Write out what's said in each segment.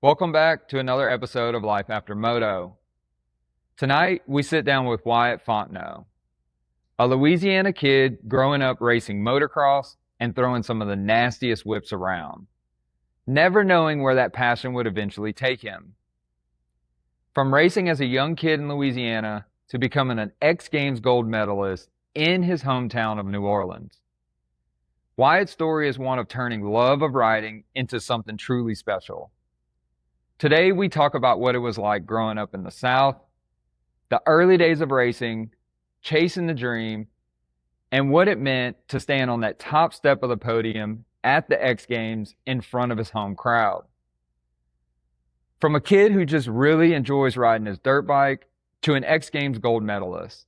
Welcome back to another episode of Life After Moto. Tonight, we sit down with Wyatt Fontenot, a Louisiana kid growing up racing motocross and throwing some of the nastiest whips around, never knowing where that passion would eventually take him. From racing as a young kid in Louisiana to becoming an X Games gold medalist in his hometown of New Orleans. Wyatt's story is one of turning love of riding into something truly special. Today, we talk about what it was like growing up in the South, the early days of racing, chasing the dream, and what it meant to stand on that top step of the podium at the X Games in front of his home crowd. From a kid who just really enjoys riding his dirt bike to an X Games gold medalist,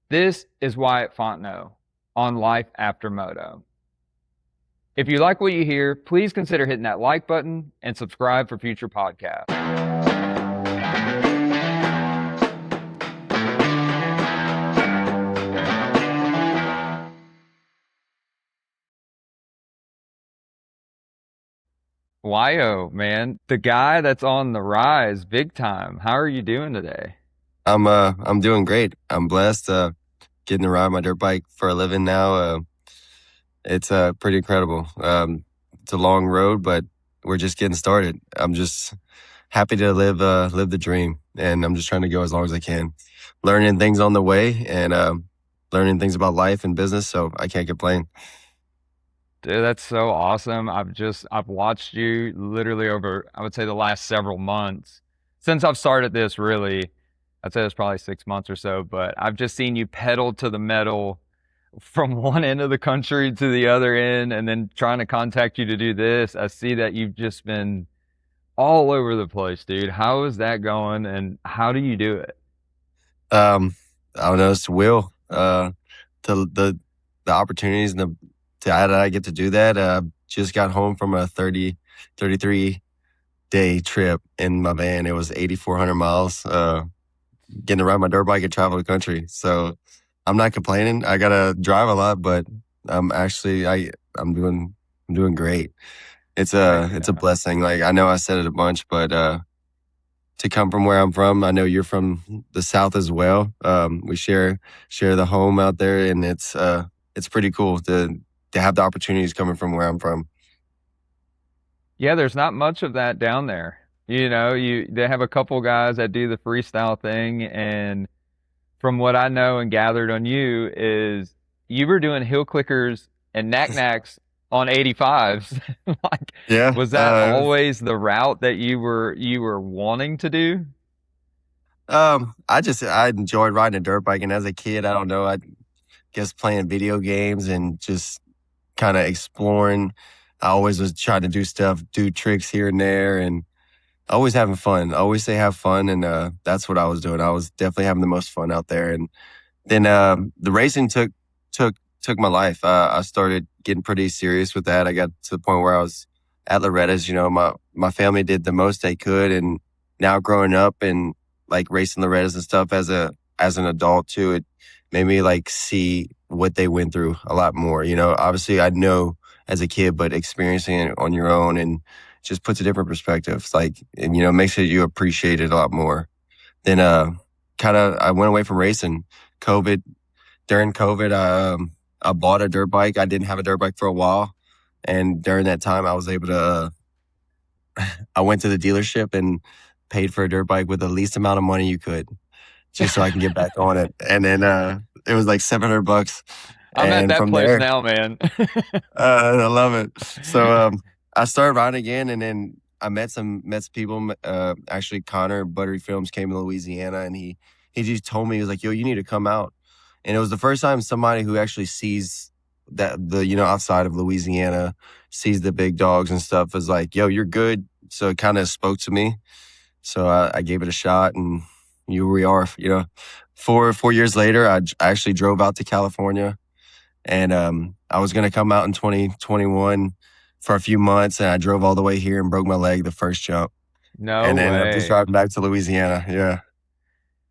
this is Wyatt Fontenot on Life After Moto. If you like what you hear, please consider hitting that like button and subscribe for future podcasts. Wyo, man, the guy that's on the rise big time. How are you doing today? I'm doing great. I'm blessed getting to ride my dirt bike for a living now. It's pretty incredible. It's a long road, but we're just getting started. I'm just happy to live the dream, and I'm just trying to go as long as I can, learning things on the way and learning things about life and business. So I can't complain. Dude, that's so awesome. I've watched you literally over, I would say, the last several months since I've started this. Really, I'd say it's probably 6 months or so, but I've just seen you pedal to the metal from one end of the country to the other end, and then trying to contact you to do this. I see that you've just been all over the place, dude. How is that going, and how do you do it? I don't know. It's the will. To the opportunities and that I get to do that. Just got home from a 33 day trip in my van. It was 8,400 miles. Getting to ride my dirt bike and travel the country. So I'm not complaining. I gotta drive a lot, but I'm doing great. It's Heck a yeah. blessing. Like, I know I said it a bunch, but to come from where I'm from, I know you're from the South as well. We share the home out there, and it's pretty cool to have the opportunities coming from where I'm from. Yeah, there's not much of that down there. They have a couple guys that do the freestyle thing, and from what I know and gathered on you is you were doing hill clickers and knack-knacks on 85s. Like, Yeah. was that always the route that you were wanting to do? I enjoyed riding a dirt bike, and as a kid, I don't know, I guess playing video games and just kind of exploring. I always was trying to do stuff, do tricks here and there, and always having fun. I always say have fun, and that's what I was doing. I was definitely having the most fun out there. And then the racing took my life. I started getting pretty serious with that. I got to the point where I was at Loretta's. My family did the most they could, and now growing up and like racing Loretta's and stuff as an adult too, it made me like see what they went through a lot more. Obviously I know as a kid, but experiencing it on your own and just puts a different perspective. It's like, and makes it you appreciate it a lot more. Then I went away from racing. COVID During COVID, I bought a dirt bike. I didn't have a dirt bike for a while, and during that time, I was able to. I went to the dealership and paid for a dirt bike with the least amount of money you could, just so I can get back on it. And then it was like $700, I'm at and that from place there, now, man. I love it. So I started riding again, and then I met some people. Actually, Connor Buttery Films came to Louisiana, and he just told me, he was like, "Yo, you need to come out." And it was the first time somebody who actually sees that outside of Louisiana, sees the big dogs and stuff, is like, "Yo, you're good." So it kind of spoke to me. So I gave it a shot, and here we are. 4 years later, I actually drove out to California, and I was gonna come out in 2021 for a few months, and I drove all the way here and broke my leg the first jump, No and then I'm just way. driving back to Louisiana. Yeah.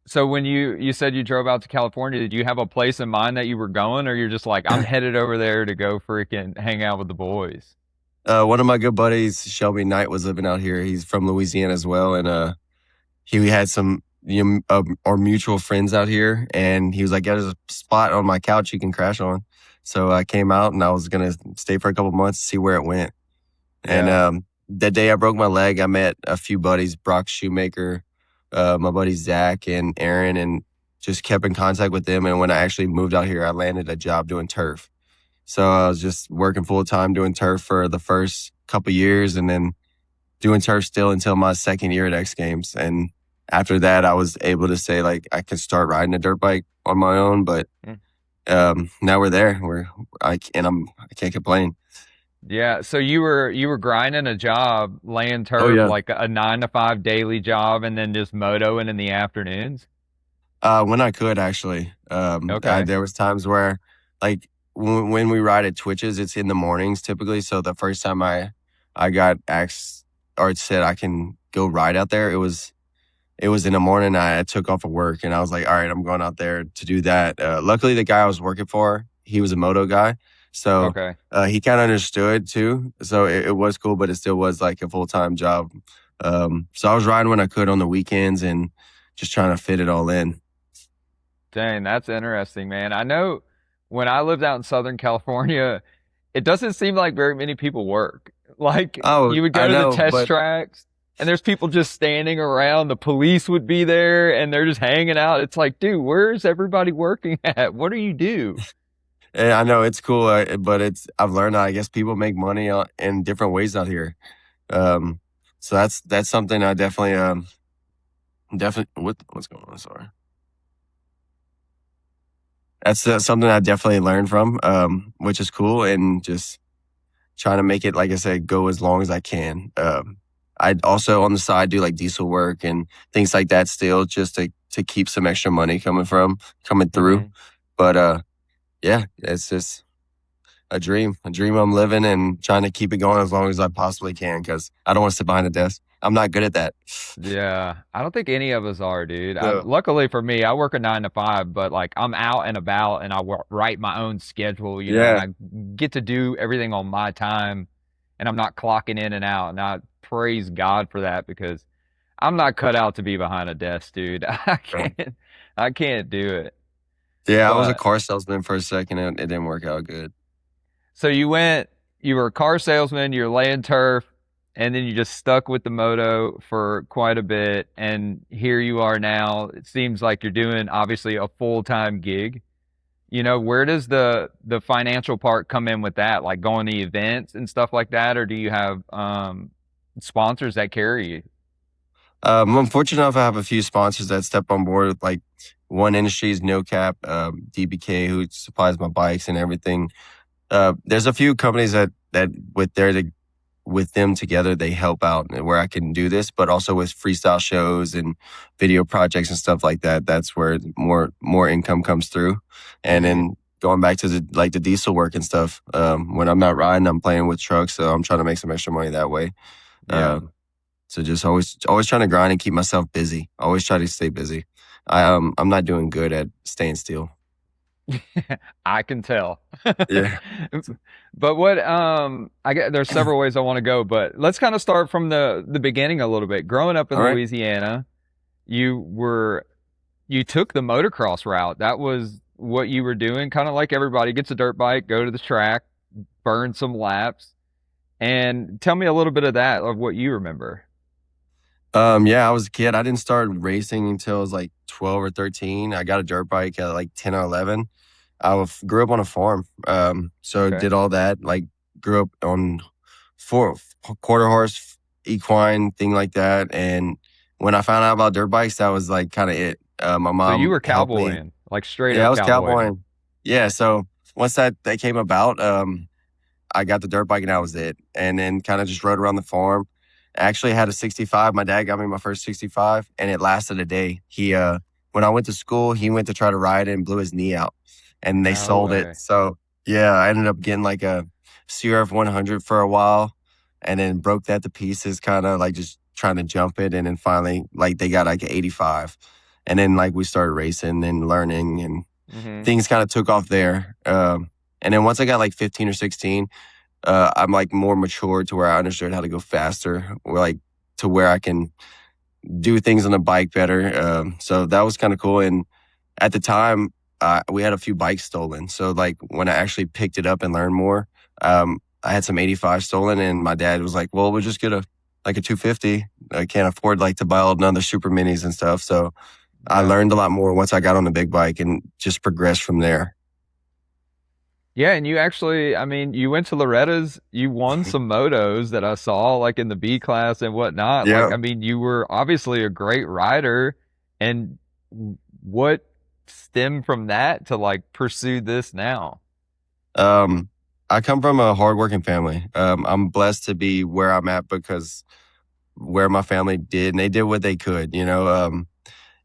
So when you said you drove out to California, did you have a place in mind that you were going, or you're just like, I'm headed over there to go freaking hang out with the boys? One of my good buddies, Shelby Knight, was living out here. He's from Louisiana as well, and he had some our mutual friends out here, and he was like, "Yeah, there's a spot on my couch you can crash on." So I came out, and I was gonna stay for a couple months to see where it went. And Yeah. the day I broke my leg, I met a few buddies, Brock Shoemaker, my buddy Zach, and Aaron, and just kept in contact with them. And when I actually moved out here, I landed a job doing turf. So I was just working full time doing turf for the first couple years, and then doing turf still until my second year at X Games. And after that, I was able to say like I could start riding a dirt bike on my own. But Mm. now we're there. I can't complain. Yeah. So you were grinding a job, laying Oh turf, yeah. like a 9 to 5 daily job, and then just motoing in the afternoons. When I could actually, Okay. there was times where, like, when we ride at Twitches, it's in the mornings typically. So the first time I got asked or said I can go ride out there, it was in the morning. I took off of work and I was like, all right, I'm going out there to do that. Luckily, the guy I was working for, he was a moto guy, so Okay. he kind of understood too. So it was cool, but it still was like a full time job. So I was riding when I could on the weekends and just trying to fit it all in. Dang, that's interesting, man. I know when I lived out in Southern California, it doesn't seem like very many people work. Like Oh, you would go I to the know, test but tracks and there's people just standing around. The police would be there and they're just hanging out. It's like, dude, where's everybody working at? What do you do? I know it's cool, but I've learned that I guess people make money in different ways out here. Um, so that's something I definitely what's going on? Sorry, that's something I definitely learned from, which is cool, and just trying to make it, like I said, go as long as I can. I also on the side do like diesel work and things like that still, just to keep some extra money coming through. Hmm. But yeah, it's just a dream I'm living and trying to keep it going as long as I possibly can because I don't want to sit behind a desk. I'm not good at that. Yeah, I don't think any of us are, dude. So, Luckily for me, I work a 9 to 5, but like I'm out and about and I write my own schedule, and yeah, I get to do everything on my time and I'm not clocking in and out. And I praise God for that because I'm not cut out to be behind a desk, dude. I can't do it. yeah, I was a But car salesman for a second and it didn't work out good. so you were a car salesman, you're laying turf, and then you just stuck with the moto for quite a bit. And here you are now. It seems like you're doing obviously a full-time gig. Where does the financial part come in with that? Like going to events and stuff like that, or do you have sponsors that carry you? I'm fortunate enough I have a few sponsors that step on board with like One Industries, No Cap, DBK, who supplies my bikes and everything. There's a few companies that with them together they help out where I can do this, but also with freestyle shows and video projects and stuff like that. That's where more income comes through. And Hmm. then going back to the diesel work and stuff. When I'm not riding, I'm playing with trucks, so I'm trying to make some extra money that way. Yeah. So just always trying to grind and keep myself busy. Always try to stay busy. I'm not doing good at staying still. I can tell. Yeah. But what I get there's several ways I want to go, but let's kind of start from the beginning a little bit. Growing up in All right. Louisiana, you were you took the motocross route. That was what you were doing, kind of like everybody gets a dirt bike, go to the track, burn some laps. And tell me a little bit of that, of what you remember. Yeah, I was a kid. I didn't start racing until I was like 12 or 13. I got a dirt bike at like 10 or 11. Grew up on a farm. So Okay. did all that. Like grew up on four quarter horse equine thing like that. And when I found out about dirt bikes, that was like kind of it. My So you mom were helped me. cowboying, like straight Yeah, I up was cowboying. cowboying. Yeah. So once that came about, I got the dirt bike and that was it. And then kind of just rode around the farm. I actually had a 65. My dad got me my first 65 and it lasted a day. When I went to school, he went to try to ride it and blew his knee out and they No sold it. way. So yeah, I ended up getting like a CRF 100 for a while and then broke that to pieces, kind of like just trying to jump it. And then finally, like they got like an 85. And then like we started racing and learning and Hmm. things kind of took off there. And then once I got like 15 or 16, I'm like more mature to where I understood how to go faster, or like to where I can do things on the bike better. So that was kind of cool. And at the time, we had a few bikes stolen. So like when I actually picked it up and learned more, I had some 85 stolen, and my dad was like, "Well, we'll just get a 250. I can't afford like to buy all another super minis and stuff." So I Yeah. learned a lot more once I got on the big bike and just progressed from there. Yeah, and you actually, I mean, you went to Loretta's, you won some motos that I saw, like in the B class and whatnot. Like, Yeah. I mean, you were obviously a great rider. And what stemmed from that to like pursue this now? Um, I come from a hardworking family. I'm blessed to be where I'm at because where my family did, and they did what they could.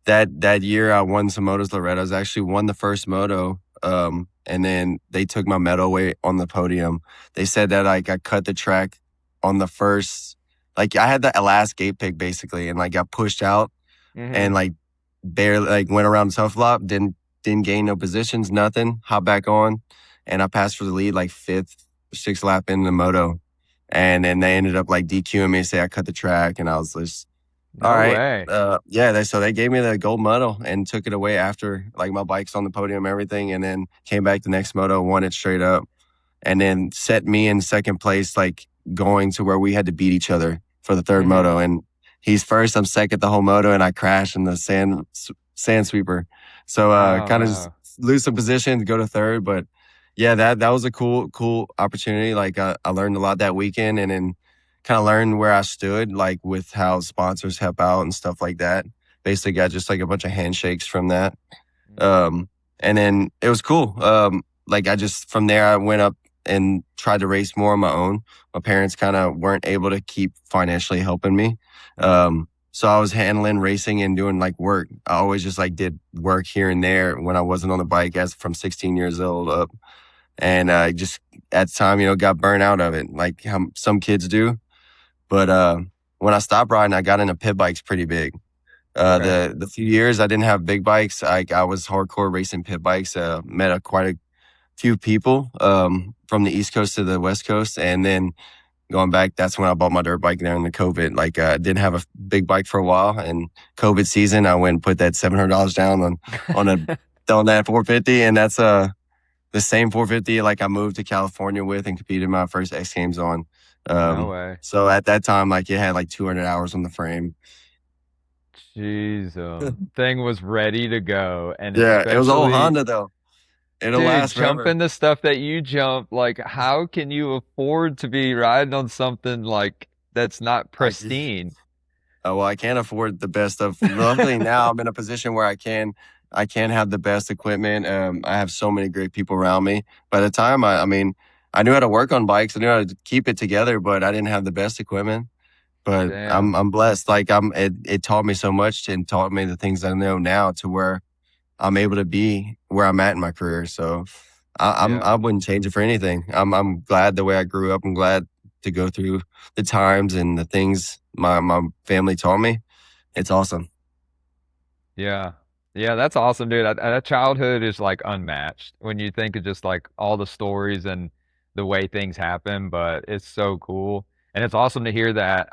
That year I won some motos Loretta's. I actually won the first moto. And then they took my medal away on the podium. They said that like I cut the track on the first, like I had the last gate pick basically, and like got pushed out and Hmm. like barely like went around the tough flop, didn't gain no positions, nothing. Hop back on, and I passed for the lead like fifth, sixth lap in the moto, and then they ended up like DQing me, say I cut the track, and I was just all No right. way. Yeah, so they gave me the gold medal and took it away after like my bike's on the podium and everything, and then came back the next moto, won it straight up, and then set me in second place, like going to where we had to beat each other for the third Hmm. moto. And he's first, I'm second the whole moto, and I crashed in the sand sweeper. So Oh kind of just no. lose some position to go to third. But yeah, that was a cool opportunity. Like I learned a lot that weekend, and then kind of learned where I stood, like with how sponsors help out and stuff like that. Basically got just like a bunch of handshakes from that. Hmm. Um, and then it was cool. Like I just from there I went up and tried to race more on my own. My parents kind of weren't able to keep financially helping me. So I was handling racing and doing like work. I always just like did work here and there when I wasn't on the bike as from 16 years old up. And just at the time, got burnt out of it, like how some kids do. But when I stopped riding, I got into pit bikes pretty big. Okay. The few years I didn't have big bikes, I was hardcore racing pit bikes. Met quite a few people from the East Coast to the West Coast, and then going back, that's when I bought my dirt bike there in the COVID. Like I didn't have a big bike for a while, and COVID season, I went and put that $700 down on a on that 450, and that's the same 450 like I moved to California with and competed my first X Games on. No way. So at that time, like it had like 200 hours on the frame. Jeez, thing was ready to go. And Yeah, it was all especially, Honda though. It'll dude, last forever. jumping the stuff that you jump, like, how can you afford to be riding on something like that's not I pristine? well, I can't afford the best of. Luckily now I'm in a position where I can have the best equipment. I have so many great people around me. By the time I mean, I knew how to work on bikes. I knew how to keep it together, but I didn't have the best equipment. But I'm Damn. I'm blessed. Like it taught me so much and taught me the things I know now to where I'm able to be where I'm at in my career. So I Yeah. wouldn't change it for anything. I'm glad the way I grew up. I'm glad to go through the times and the things my family taught me. It's awesome. Yeah. Yeah, that's awesome, dude. That childhood is like unmatched when you think of just like all the stories and the way things happen, but it's so cool. And it's awesome to hear that.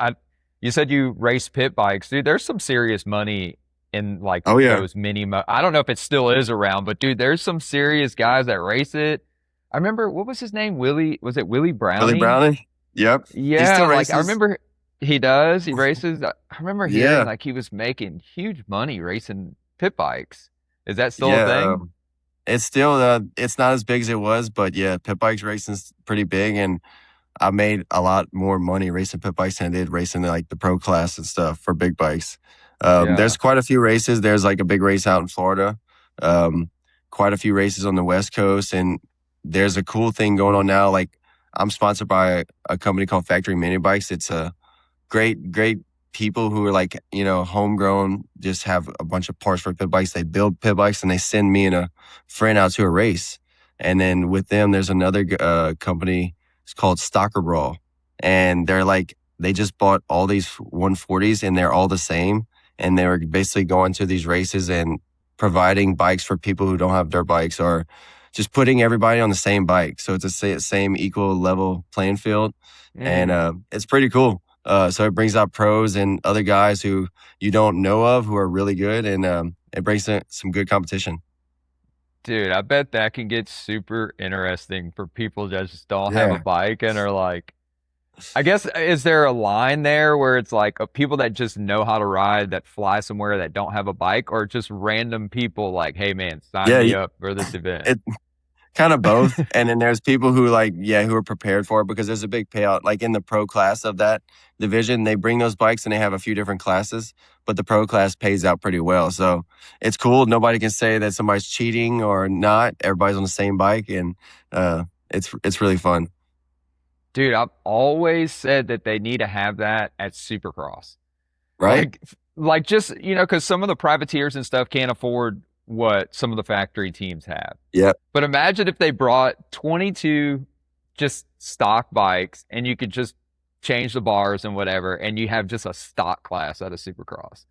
You said you race pit bikes, dude. There's some serious money in like Oh yeah, those I don't know if it still is around, but dude, there's some serious guys that race it. I remember what was his name? Was it Willie Willie Browning? Browning. Yep, he Yeah, still like I races. remember he does. He races. I remember hearing Yeah, like he was making huge money racing pit bikes. Is that still a yeah. thing? It's still it's not as big as it was, but yeah, pit bikes racing's pretty big, and I made a lot more money racing pit bikes than I did racing like the pro class and stuff for big bikes. There's Yeah. quite a few races. There's like a big race out in Florida, um, quite a few races on the West Coast, and there's a cool thing going on now. Like I'm sponsored by a company called Factory Mini Bikes. It's a great people who are like, homegrown, just have a bunch of parts for pit bikes. They build pit bikes and they send me and a friend out to a race. And then with them, there's another company. It's called Stocker Brawl. And they just bought all these 140s and they're all the same. And they were basically going to these races and providing bikes for people who don't have dirt bikes or just putting everybody on the same bike. So it's a same equal level playing field. And Mm. it's pretty cool. So it brings out pros and other guys who you don't know of who are really good. And it brings some good competition. Dude, I bet that can get super interesting for people that just don't have a Yeah. bike and are like, I guess, is there a line there where it's like people that just know how to ride that fly somewhere that don't have a bike, or just random people like, hey man, sign Yeah. me up for this event? It, Kind of both. And then there's people who who are prepared for it because there's a big payout. Like in the pro class of that division, they bring those bikes and they have a few different classes, but the pro class pays out pretty well. So it's cool. Nobody can say that somebody's cheating or not. Everybody's on the same bike and it's really fun. Dude, I've always said that they need to have that at Supercross. Right? Like, like just, because some of the privateers and stuff can't afford what some of the factory teams have. Yep. But imagine if they brought 22 just stock bikes and you could just change the bars and whatever, and you have just a stock class at a Supercross.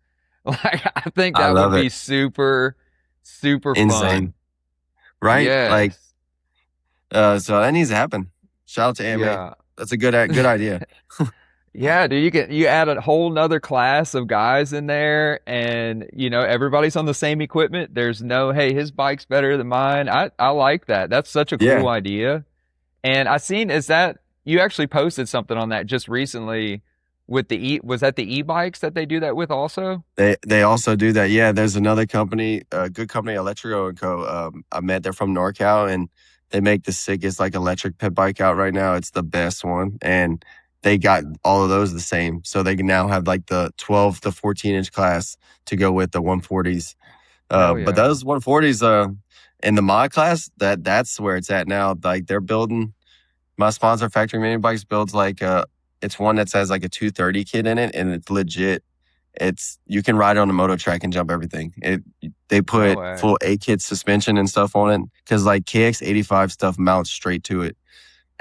Like, I think I that would love be it. super, super Insane. fun. Right? Yes. So that needs to happen. Shout out to AMA. Yeah. That's a good idea. Yeah, dude, you add a whole nother class of guys in there, and everybody's on the same equipment. There's no, hey, his bike's better than mine. I like that. That's such a Yeah. cool idea. And I seen is that you actually posted something on that just recently with was that the e-bikes that they do that with also? They also do that. Yeah, there's another company, a good company, Electrico and Co. I met. They're from NorCal, and they make the sickest electric pit bike out right now. It's the best one, and they got all of those the same. So they can now have the 12 to 14-inch class to go with the 140s. Hell But yeah. those 140s, in the mod class, that's where it's at now. Like they're building. My sponsor, Factory Mini Bikes, builds it's one that says a 230 kit in it, and it's legit. You can ride it on the moto track and jump everything. They No put way. full A-kit suspension and stuff on it because KX85 stuff mounts straight to it,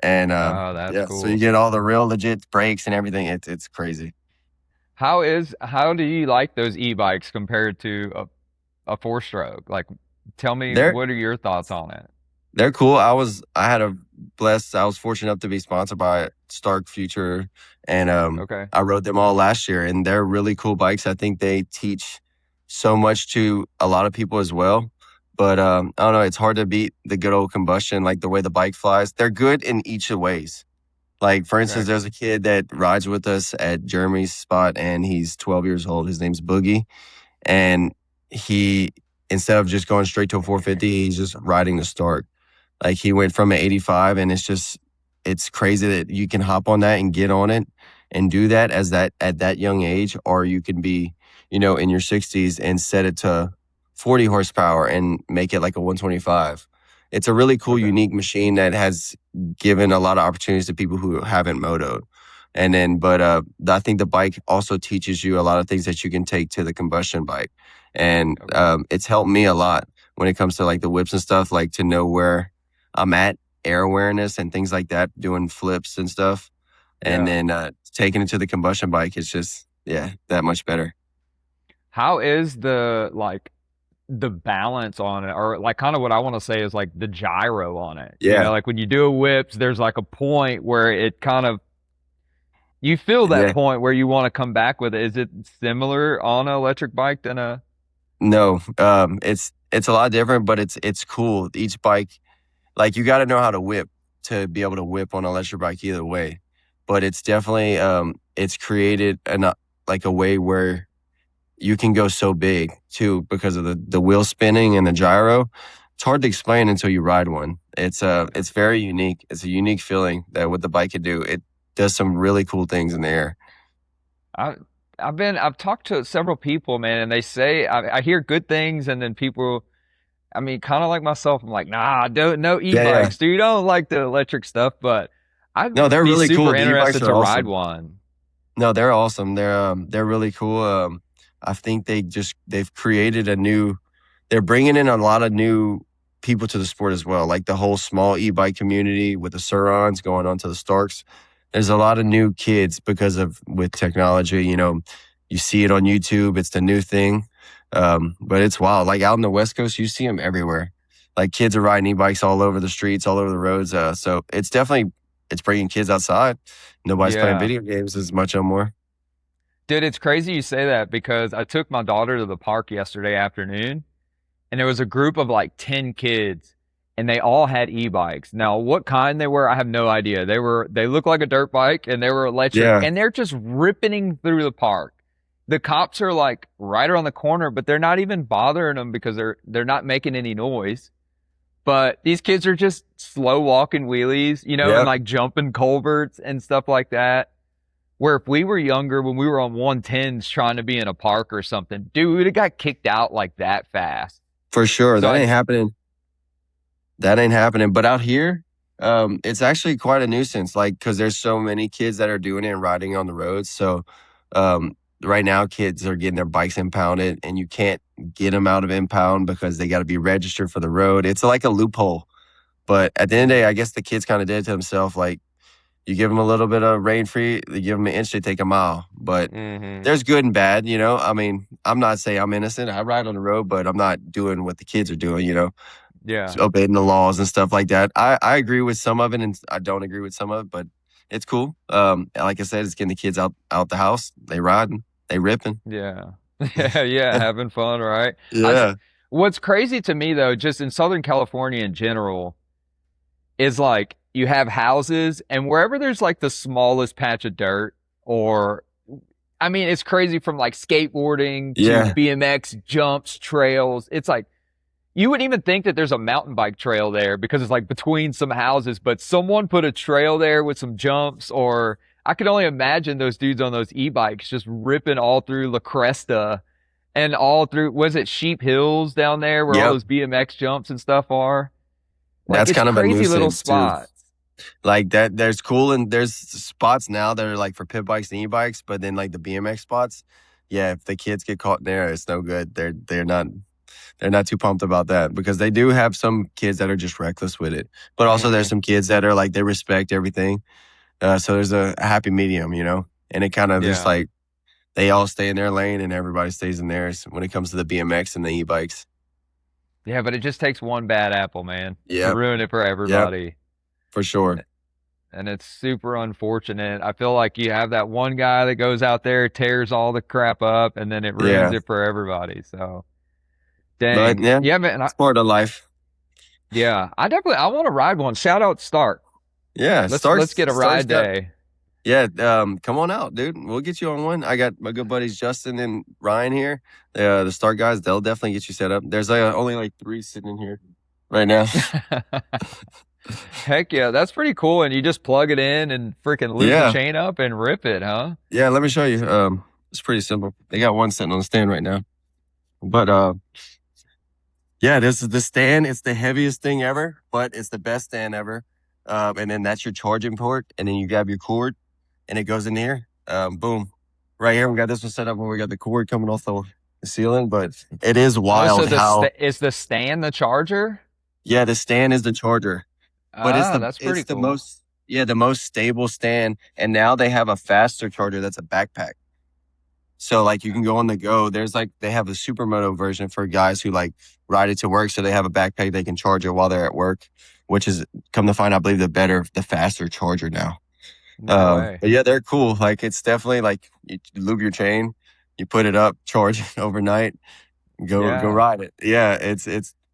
and Oh, that's yeah, so you cool. get all the real legit brakes and everything. It's crazy. How do you like those e-bikes compared to a four stroke? Like, tell me, They're what are your thoughts on it? they're cool. I was fortunate enough to be sponsored by Stark Future, and Okay. I rode them all last year, and they're really cool bikes. I think they teach so much to a lot of people as well. But I don't know, it's hard to beat the good old combustion, like the way the bike flies. They're good in each of ways. Like for instance, Okay. there's a kid that rides with us at Jeremy's spot, and he's 12 years old. His name's Boogie, and he instead of just going straight to a 450, he's just riding the Stark. Like he went from an 85, and it's crazy that you can hop on that and get on it and do that at that young age, or you can be, in your 60s and set it to 40 horsepower and make it like a 125. It's a really cool, Okay. unique machine that has given a lot of opportunities to people who haven't motoed. And then, but I think the bike also teaches you a lot of things that you can take to the combustion bike, and Okay. it's helped me a lot when it comes to the whips and stuff, to know where I'm at, air awareness and things like that, doing flips and stuff. And Yeah. then taking it to the combustion bike, it's just, yeah, that much better. How is the balance on it, or kind of what I want to say is the gyro on it? Yeah. Like when you do a whips, there's a point where it kind of you feel that Yeah. point where you want to come back with it. Is it similar on an electric bike than a? No, it's a lot different, but it's cool. Each bike, you got to know how to whip to be able to whip on an electric bike either way. But it's definitely, it's created a way where you can go so big too because of the wheel spinning and the gyro. It's hard to explain until you ride one. It's very unique. It's a unique feeling that what the bike can do. It does some really cool things in the air. I I've talked to several people, man, and they say I hear good things, and then people, I mean, kind of like myself, I'm like, nah, don't no Yeah, yeah. e-bikes, dude. I don't like the electric stuff, but I'd No, they're be really cool. super The e-bikes interested are to ride awesome. one. No, they're awesome. They're really cool. I think they've created they're bringing in a lot of new people to the sport as well. Like the whole small e-bike community with the Surons going on to the Starks. There's a lot of new kids with technology. You see it on YouTube. It's the new thing. But it's wild. Like out in the West Coast, you see them everywhere. like kids are riding e-bikes all over the streets, all over the roads. So it's bringing kids outside. Nobody's playing Yeah. video games as much anymore. Dude, it's crazy you say that because I took my daughter to the park yesterday afternoon and there was a group of like 10 kids and they all had e-bikes. Now, what kind they were, I have no idea. They looked like a dirt bike and they were electric Yeah, and they're just ripping through the park. The cops are like right around the corner, but they're not even bothering them because they're not making any noise. But these kids are just slow walking wheelies, and yeah, like jumping culverts and stuff like that. Where if we were younger, when we were on 110s trying to be in a park or something, dude, we would have got kicked out like that fast. for sure. So That ain't happening. That ain't happening. But out here, it's actually quite a nuisance, like, because there's so many kids that are doing it and riding on the roads. So right now, kids are getting their bikes impounded, and you can't get them out of impound because they got to be registered for the road. It's like a loophole. But at the end of the day, I guess the kids kind of did it to themselves. Like, you give them a little bit of rain free, you give them an inch, they take a mile. But hmm there's good and bad, I mean, I'm not saying I'm innocent. I ride on the road, but I'm not doing what the kids are doing, yeah, obeying the laws and stuff like that. I agree with some of it and I don't agree with some of it, but it's cool. Like I said, it's getting the kids out the house. They riding, they ripping. yeah, yeah, yeah, having fun, right? I, Yeah. what's crazy to me though, just in Southern California in general, is like you have houses and wherever there's like the smallest patch of dirt or I mean, it's crazy from like skateboarding to Yeah. BMX jumps, trails. It's like you wouldn't even think that there's a mountain bike trail there because it's like between some houses, but someone put a trail there with some jumps or I could only imagine those dudes on those e-bikes just ripping all through La Cresta and all through, was it Sheep Hills down there where all Yep. those BMX jumps and stuff are? Like That's it's kind of a crazy little nuisance too. spots. Like that, there's spots now that are like for pit bikes and e-bikes, but then like the BMX spots, yeah, if the kids get caught in there, it's no good. They're not too pumped about that because they do have some kids that are just reckless with it. But also there's hmm some kids that are like they respect everything. So there's a happy medium, and it kind of just Yeah. like they all stay in their lane and everybody stays in theirs when it comes to the BMX and the e-bikes. Yeah, but it just takes one bad apple, man, to Yep, ruin it for yep, everybody. for sure. And it's super unfortunate. I feel like you have that one guy that goes out there, tears all the crap up, and then it ruins Yeah, it for everybody. So, but dang. yeah, Yeah, man. it's part of life. Yeah, I want to ride one. Shout out Stark. Yeah, Let's get a Stark's ride got. day. Yeah, come on out, dude. We'll get you on one. I got my good buddies Justin and Ryan here. The Star guys, they'll definitely get you set up. There's only like 3 sitting in here right now. Heck yeah, that's pretty cool. And you just plug it in and freaking lube the Yeah, chain up and rip it, huh? yeah. Let me show you. It's pretty simple. They got one sitting on the stand right now, but yeah, this is the stand. It's the heaviest thing ever, but it's the best stand ever. And then that's your charging port, and then you grab your cord, and it goes in here. Boom, right here. We got this one set up where we got the cord coming off the ceiling, but it is Oh, so wild how. is the stand the charger? Yeah, the stand is the charger, but Ah, that's pretty it's the cool. most the most stable stand. And now they have a faster charger that's a backpack. So like you can go on the go. There's like they have a supermoto version for guys who like ride it to work. So they have a backpack they can charge it while they're at work, which is come to find, I believe the faster charger now. No way. But yeah, they're cool. Like it's definitely like you lube your chain, you put it up, charge it overnight, go Yeah. ride it. Yeah, it's.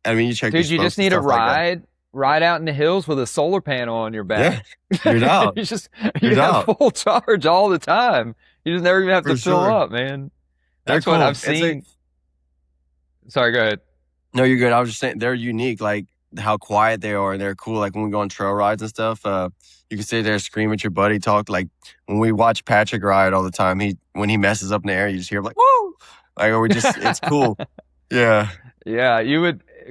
I mean, you check your Dude, you just spokes and need to stuff like that. ride out in the hills with a solar panel on your Yeah, back. you're out. You just you You're have out full charge all the time. You just never even have to for fill sure. up, man. They're That's what cool. I've seen. Sorry, go ahead. No, you're good. I was just saying they're unique, like how quiet they are and they're cool. Like when we go on trail rides and stuff, you can sit there, scream at your buddy, talk. Like when we watch Patrick ride all the time, when he messes up in the air, you just hear him like, woo! Like, or it's cool. Yeah. Yeah,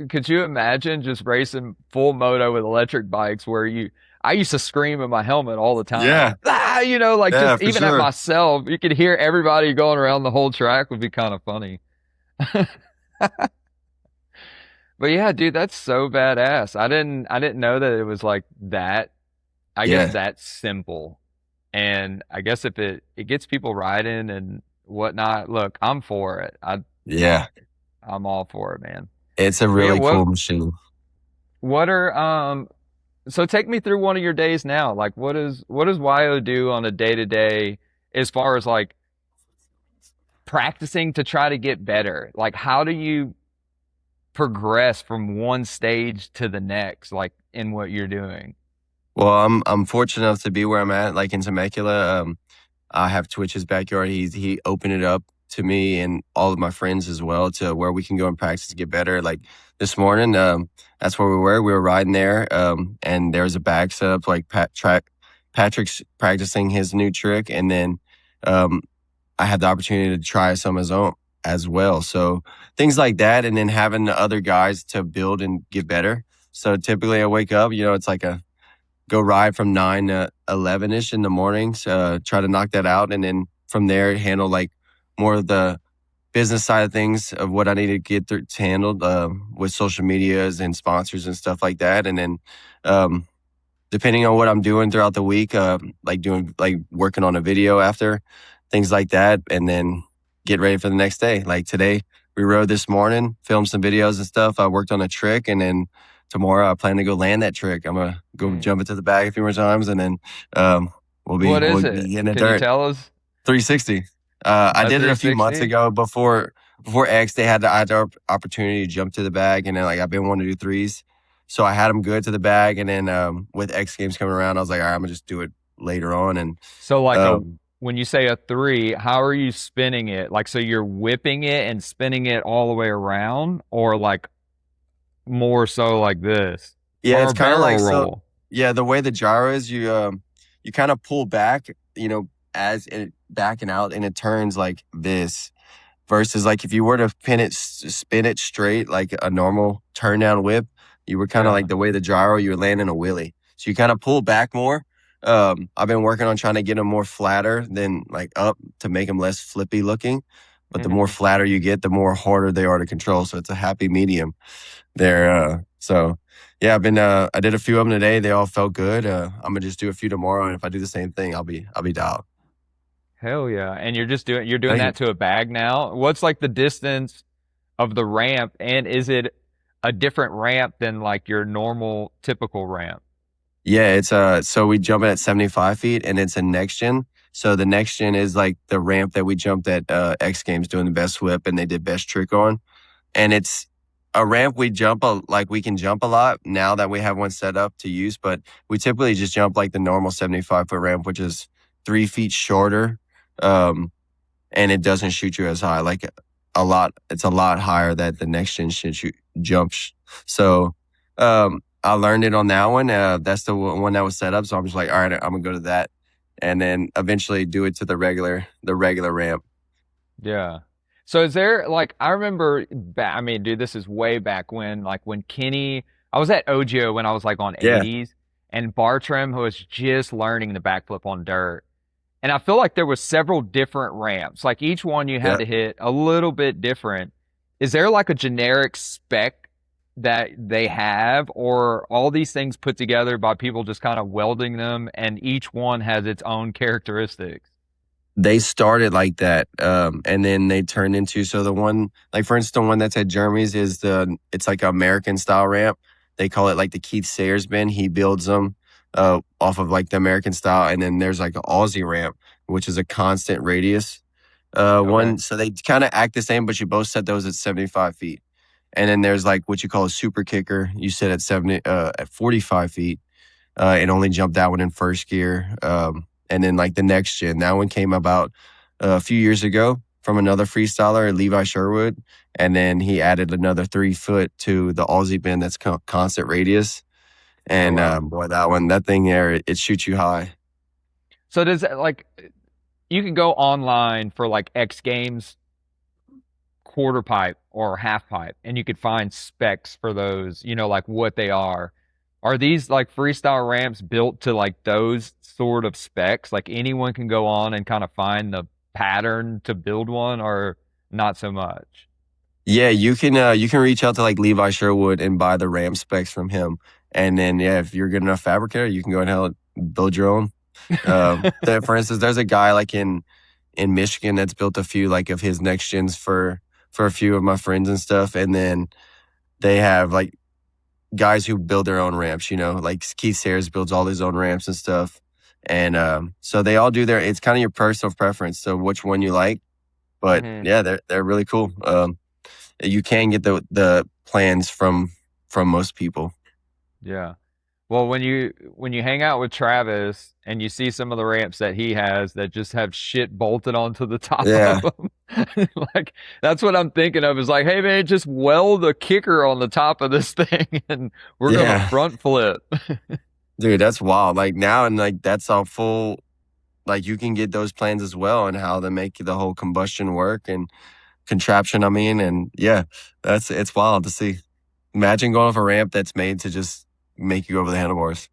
could you imagine just racing full moto with electric bikes where I used to scream in my helmet all the time. Yeah. Ah, like Yeah, just for even at sure. myself, you could hear everybody going around the whole track would be kind of funny. But yeah, dude, that's so badass. I didn't know that it was like that. I guess Yeah. that's simple. And I guess if it gets people riding and whatnot, look, I'm for it. Yeah. I'm all for it, man. It's a But yeah, really cool machine. What are so take me through one of your days now. Like what does Wyo do on a day to day as far as like practicing to try to get better? Like how do you progress from one stage to the next, like in what you're doing? Well, I'm fortunate enough to be where I'm at, like in Temecula. I have Twitch's backyard. He opened it up to me and all of my friends as well to where we can go and practice to get better. Like this morning, that's where we were. We were riding there, and there was a bag set up like Patrick's practicing his new trick, and then um, I had the opportunity to try some of his own as well. So things like that, and then having the other guys to build and get better. So typically, I wake up. It's like a go ride from 9 to 11 ish in the mornings, try to knock that out. And then from there, handle like more of the business side of things of what I need to get through to handle with social medias and sponsors and stuff like that. And then, depending on what I'm doing throughout the week, like doing, like working on a video after things like that, and then get ready for the next day. Like today, we rode this morning, filmed some videos and stuff. I worked on a trick, and then tomorrow I plan to go land that trick. I'm gonna go jump into the bag a few more times, and then What is we'll it? be hitting the Can you dirt. tell us? 360. I A did it a few months 360? ago before X. I had the opportunity to jump to the bag, and then like I've been wanting to do threes, so I had them good to the bag, and then with X Games coming around, I was like, all right, I'm gonna just do it later on, and So like a um, when you say a three, how are you spinning it? Like so you're whipping it and spinning it all the way around, or like more so like this, yeah, or it's a kind of barrel like so. roll? Yeah, the way the gyro is, you kind of pull back, as it backing out, and it turns like this. Versus like if you were to spin it straight like a normal turn down whip, you were kind of Yeah. like the way the gyro, you were landing a wheelie. So you kind of pull back more. I've been working on trying to get them more flatter than like up to make them less flippy looking. But the more Hmm. flatter you get, the more harder they are to control. So it's a happy medium there. So yeah, I did a few of them today. They all felt good. I'm gonna just do a few tomorrow, and if I do the same thing, I'll be dialed. Hell yeah. And you're doing Thank that you. to a bag now? What's like the distance of the ramp, and is it a different ramp than like your normal typical ramp? Yeah, it's so we jump it at 75 feet, and it's a next gen. So the next gen is like the ramp that we jumped at X Games doing the best whip, and they did best trick on. And it's a ramp like we can jump a lot now that we have one set up to use, but we typically just jump like the normal 75-foot ramp, which is 3 feet shorter. Um, and it doesn't shoot you as high. Like it's a lot higher that the next gen shoot jumps. So I learned it on that one. That's the one that was set up. So I'm just like, all right, I'm gonna go to that, and then eventually do it to the regular ramp. Yeah. So is there like I remember I mean, dude, this is way back when like when Kenny I was at OGO when I was like on Yeah, 80s and Bartram was just learning the backflip on dirt. And I feel like there was several different ramps. Like each one you had yeah. to hit a little bit different. Is there like a generic spec that they have, or all these things put together by people just kind of welding them and each one has its own characteristics? They started like that, and then they turned into so the one like for instance the one that's at Jeremy's it's like an American style ramp. They call it like the Keith Sayers bend. He builds them off of like the American style, and then there's like an Aussie ramp, which is a constant radius Okay. one. So they kind of act the same, but you both set those at 75 feet. And then there's like what you call a super kicker. You set at 45 feet, and only jumped that one in first gear. And then like the next gen, that one came about a few years ago from another freestyler, Levi Sherwood, and then he added another 3 foot to the Aussie bend that's constant radius. Oh And wow. boy, that thing there, it shoots you high. So does that like you can go online for like X Games quarter pipe or half pipe and you could find specs for those, like what they are. Are these like freestyle ramps built to like those sort of specs? Like anyone can go on and kind of find the pattern to build one, or not so much? Yeah, you can reach out to like Levi Sherwood and buy the RAM specs from him. And then yeah, if you're good enough fabricator, you can go ahead and build your own. For instance, there's a guy like in Michigan that's built a few like of his next gens for a few of my friends and stuff. And then they have like guys who build their own ramps, like Keith Sayers builds all his own ramps and stuff. And so they all do it's kind of your personal preference. So which one you like. But Hmm. yeah, they're really cool. You can get the plans from most people. Yeah. Well, when you hang out with Travis and you see some of the ramps that he has that just have shit bolted onto the top Yeah, of them, like that's what I'm thinking of is like, hey man, just weld a kicker on the top of this thing and we're gonna yeah, front flip. dude, that's wild. Like now, and like that's all full. Like you can get those plans as well, and how they make the whole combustion work and contraption. I mean, and yeah, it's wild to see. Imagine going off a ramp that's made to just make you go over the handlebars.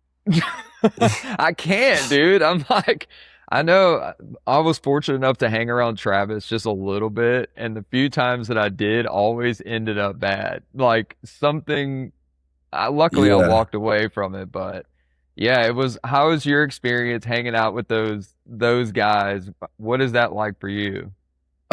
I can't, dude. I'm like, I know I was fortunate enough to hang around Travis just a little bit, and the few times that I did always ended up bad. Like something, luckily I Yeah. walked away from it, but yeah, it was, how was your experience hanging out with those guys? What is that like for you?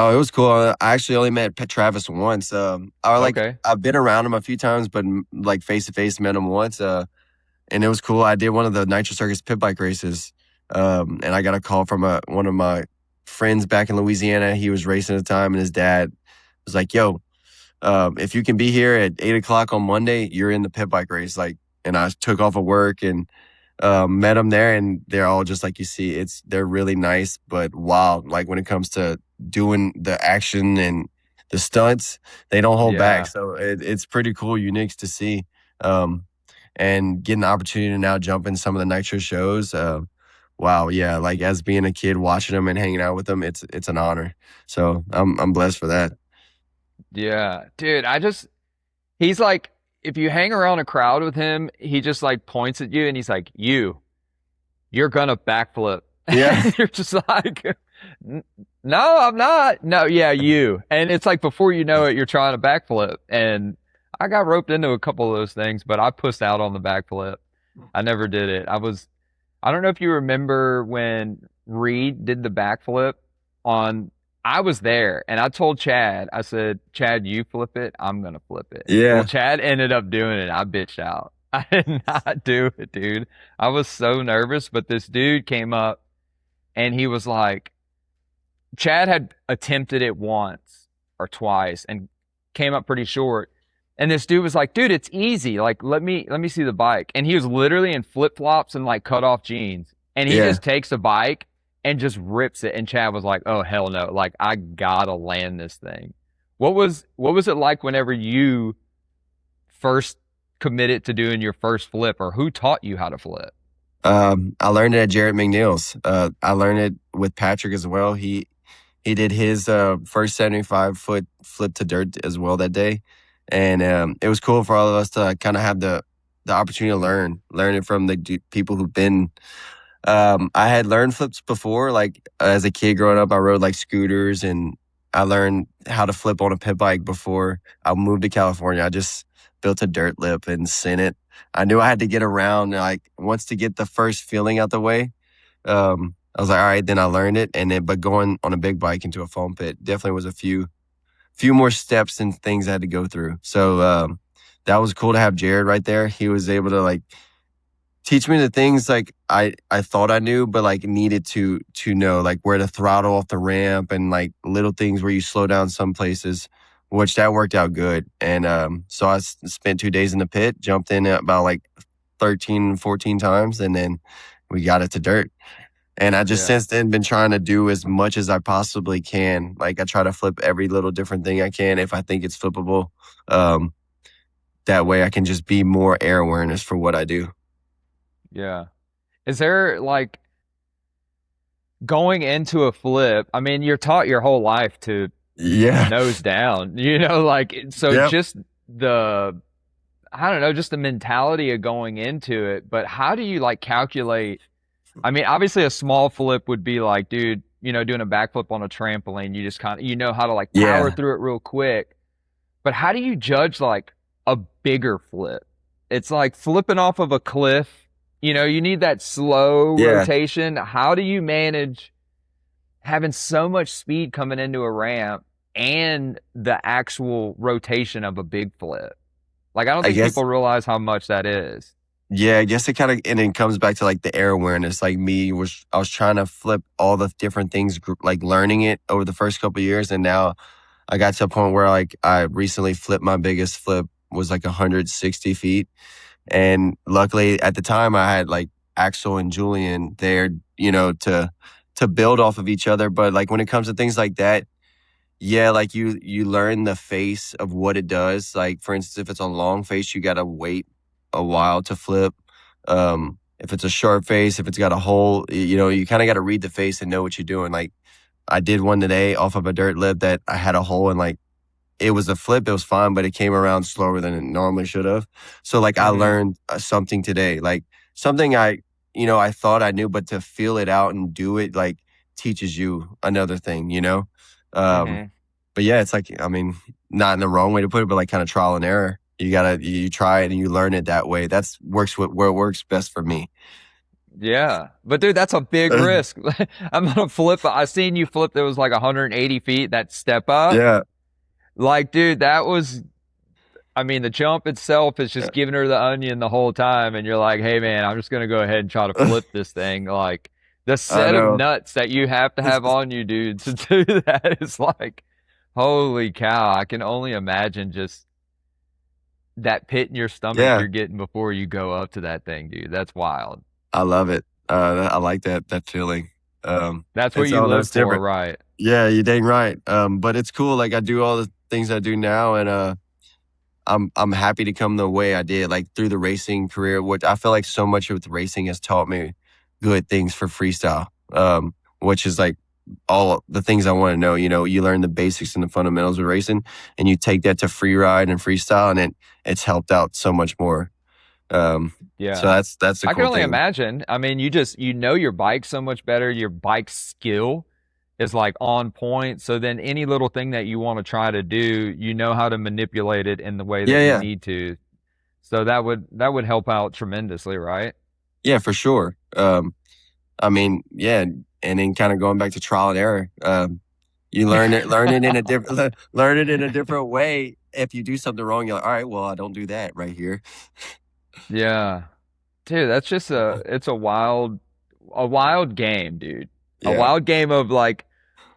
Oh, it was cool. I actually only met Travis once. Okay. I've been around him a few times, but like face to face, met him once. And it was cool. I did one of the Nitro Circus pit bike races, and I got a call from one of my friends back in Louisiana. He was racing at the time, and his dad was like, "Yo, if you can be here at 8 o'clock on Monday, you're in the pit bike race." Like, and I took off of work and met them there, and they're all just like you see. They're really nice, but wild. Like when it comes to doing the action and the stunts, they don't hold back. Yeah. So it's pretty cool, unique to see. Um, and getting the opportunity to now jump in some of the Nitro shows. Wow, yeah, like as being a kid watching them and hanging out with them, it's an honor. So I'm blessed for that. Yeah. Dude, he's like, if you hang around a crowd with him, he just like points at you and he's like, you're gonna backflip. Yeah, You're just like, No, I'm not. No, yeah, you. And it's like before you know it, you're trying to backflip. And I got roped into a couple of those things, but I pussed out on the backflip. I never did it. I don't know if you remember when Reed did the backflip on, I was there and I told Chad, I said, Chad, you flip it, I'm gonna flip it. Well, yeah. Chad ended up doing it. I bitched out. I did not do it, dude. I was so nervous, but this dude came up and he was like, Chad had attempted it once or twice and came up pretty short. And this dude was like, dude, it's easy. Like, let me see the bike. And he was literally in flip flops and like cut off jeans. And he Yeah. just takes a bike and just rips it. And Chad was like, oh hell no. Like, I gotta land this thing. What was it like whenever you first committed to doing your first flip, or who taught you how to flip? I learned it at Jarrett McNeil's. I learned it with Patrick as well. He did his first 75-foot flip to dirt as well that day, and it was cool for all of us to kind of have the opportunity to learn it from the people who've been. I had learned flips before, like as a kid growing up. I rode like scooters, and I learned how to flip on a pit bike before I moved to California. I just built a dirt lip and sent it. I knew I had to get around, like once to get the first feeling out the way. I was like, all right, then I learned it, and then but going on a big bike into a foam pit definitely was a few more steps and things I had to go through. So that was cool to have Jared right there. He was able to like teach me the things like I thought I knew, but like needed to know, like where to throttle off the ramp and like little things where you slow down some places, which that worked out good. And so I spent 2 days in the pit, jumped in about like 13, 14 times, and then we got it to dirt. And I just Yeah. since then been trying to do as much as I possibly can. Like I try to flip every little different thing I can if I think it's flippable. Um, that way I can just be more air awareness for what I do. Yeah. Is there like going into a flip? I mean, you're taught your whole life to Yeah. nose down, like, so Yep. just the, I don't know, just the mentality of going into it. But how do you like calculate? I mean, obviously a small flip would be like, dude, doing a backflip on a trampoline, you just kind of, how to like power Yeah. through it real quick. But how do you judge like a bigger flip? It's like flipping off of a cliff. You need that slow Yeah. rotation. How do you manage having so much speed coming into a ramp and the actual rotation of a big flip? Like, I don't I think guess people realize how much that is. Yeah, I guess it kind of and it comes back to like the air awareness. Like I was trying to flip all the different things, like learning it over the first couple of years, and now I got to a point where like I recently flipped my biggest flip was like 160 feet, and luckily at the time I had like Axel and Julian there, to build off of each other. But like when it comes to things like that, yeah, like you learn the face of what it does. Like for instance, if it's a long face, you gotta wait a while to flip. If it's a short face, if it's got a hole, you kind of got to read the face and know what you're doing. Like I did one today off of a dirt lip that I had a hole and like it was a flip, it was fine, but it came around slower than it normally should have. So like I Mm-hmm. learned something today, like something I thought I knew, but to feel it out and do it like teaches you another thing. Um, Mm-hmm. but yeah, it's like, I mean, not in the wrong way to put it, but like kind of trial and error. You try it and you learn it that way. That's works where it works best for me. Yeah. But dude, that's a big risk. I'm gonna flip. I seen you flip that was like 180 feet, that step up. Yeah. Like, dude, that was, I mean, the jump itself is just giving her the onion the whole time, and you're like, hey man, I'm just gonna go ahead and try to flip this thing. Like the I set of know. nuts that you have to have on you, dude, to do that is like, holy cow. I can only imagine just that pit in your stomach Yeah, you're getting before you go up to that thing, dude. That's wild. I love it. I like that feeling. That's what It's you all live that's for, different. right? Yeah, you're dang right. But it's cool. Like I do all the things I do now, and I'm happy to come the way I did, like through the racing career, which I feel like so much with racing has taught me good things for freestyle. Which is like all the things I want to know. You learn the basics and the fundamentals of racing, and you take that to free ride and freestyle, and it's helped out so much more. So Yeah. that's the I can cool only thing. imagine. I mean, you know your bike so much better. Your bike skill is like on point. So then any little thing that you want to try to do, you know how to manipulate it in the way Yeah, that you yeah, need to. So that would help out tremendously, right? yeah, for sure. I mean, yeah, and then kind of going back to trial and error. You learn it in a different learn it in a different way. If you do something wrong, you're like, all right, well, I don't do that right here. Yeah. Dude, that's just it's a wild game, dude. A Yeah, wild game of like,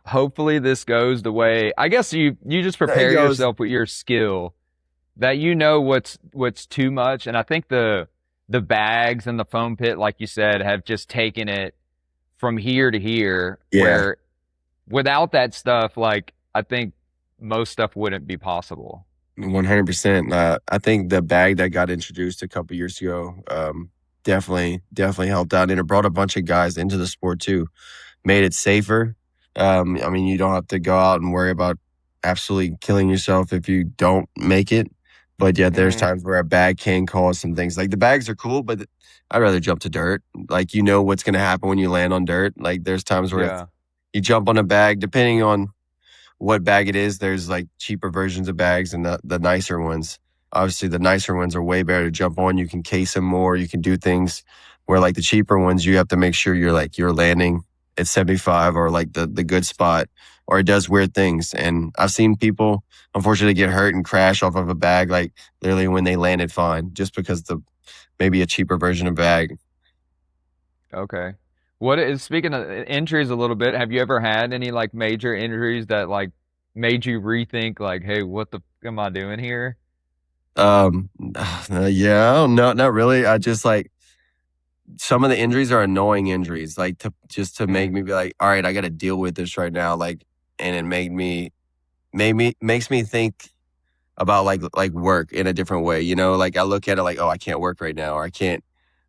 hopefully this goes the way. I guess you just it prepare goes. yourself with your skill that you know what's too much. And I think the bags and the foam pit, like you said, have just taken it from here to here, Yeah, where without that stuff, like I think most stuff wouldn't be possible. 100%. I think the bag that got introduced a couple years ago, definitely helped out, and it brought a bunch of guys into the sport too. Made it safer. I mean, you don't have to go out and worry about absolutely killing yourself if you don't make it. But yet, there's Hmm. times where a bag can cause some things. Like the bags are cool, but I'd rather jump to dirt. Like you know what's going to happen when you land on dirt. Like there's times where if Yeah. you jump on a bag, depending on what bag it is, there's like cheaper versions of bags and the nicer ones. Obviously, the nicer ones are way better to jump on. You can case them more. You can do things where like the cheaper ones, you have to make sure you're landing at 75 or like the good spot, or it does weird things. And I've seen people unfortunately get hurt and crash off of a bag, like literally when they landed fine, just because the maybe a cheaper version of bag. Okay. What is, speaking of injuries a little bit, have you ever had any like major injuries that like made you rethink like, hey, what the f am I doing here? Um, yeah, I don't know, not really. I just like some of the injuries are annoying injuries, like to make Mm, me be like, all right, I got to deal with this right now. Like, and it makes me think about like work in a different way. Like I look at it like, oh, I can't work right now, or I can't.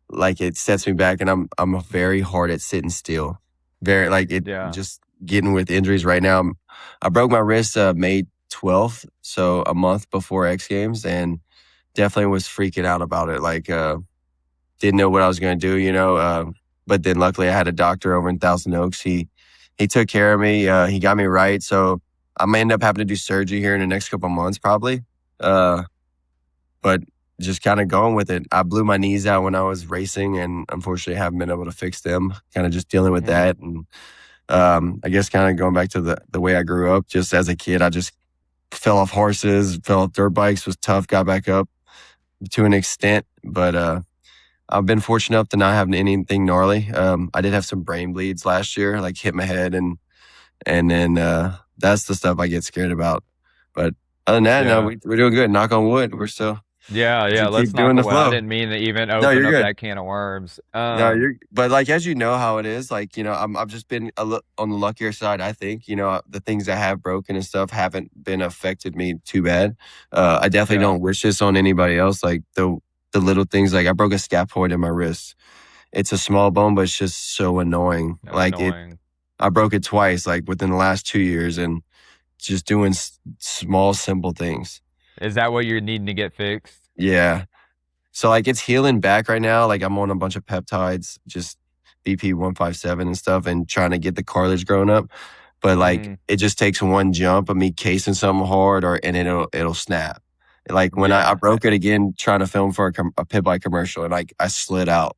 Like it sets me back, and I'm very hard at sitting still. Very like it yeah. just getting with injuries right now. I broke my wrist May 12th, so a month before X Games, and definitely was freaking out about it. Like didn't know what I was going to do. But then luckily I had a doctor over in Thousand Oaks. He took care of me. He got me right. So I may end up having to do surgery here in the next couple months, probably. Uh, but just kind of going with it. I blew my knees out when I was racing, and unfortunately, haven't been able to fix them. Kind of just dealing with Mm, that, and I guess kind of going back to the way I grew up. Just as a kid, I just fell off horses, fell off dirt bikes, was tough, got back up. to an extent, but I've been fortunate enough to not have anything gnarly. I did have some brain bleeds last year, like hit my head, and then that's the stuff I get scared about. But other than that, no, Yeah. we're doing good. Knock on wood. We're still Yeah, yeah. Let's keep knock doing the away. I flow. didn't mean to even No, open you're up good. that can of worms. No, you're. But like as you know how it is, like I've just been on the luckier side. I think the things I have broken and stuff haven't been affected me too bad. I definitely Yeah, don't wish this on anybody else. Like the little things, like I broke a scaphoid in my wrist. It's a small bone, but it's just so annoying. Like annoying. I broke it twice, like within the last 2 years, and just doing small, simple things. Is that what you're needing to get fixed? Yeah. So like it's healing back right now. Like I'm on a bunch of peptides, just BP 157 and stuff, and trying to get the cartilage growing up. But like Mm, it just takes one jump of me casing something hard, and it'll snap. Like when I yeah. broke it again trying to film for a pit bike commercial, and like I slid out,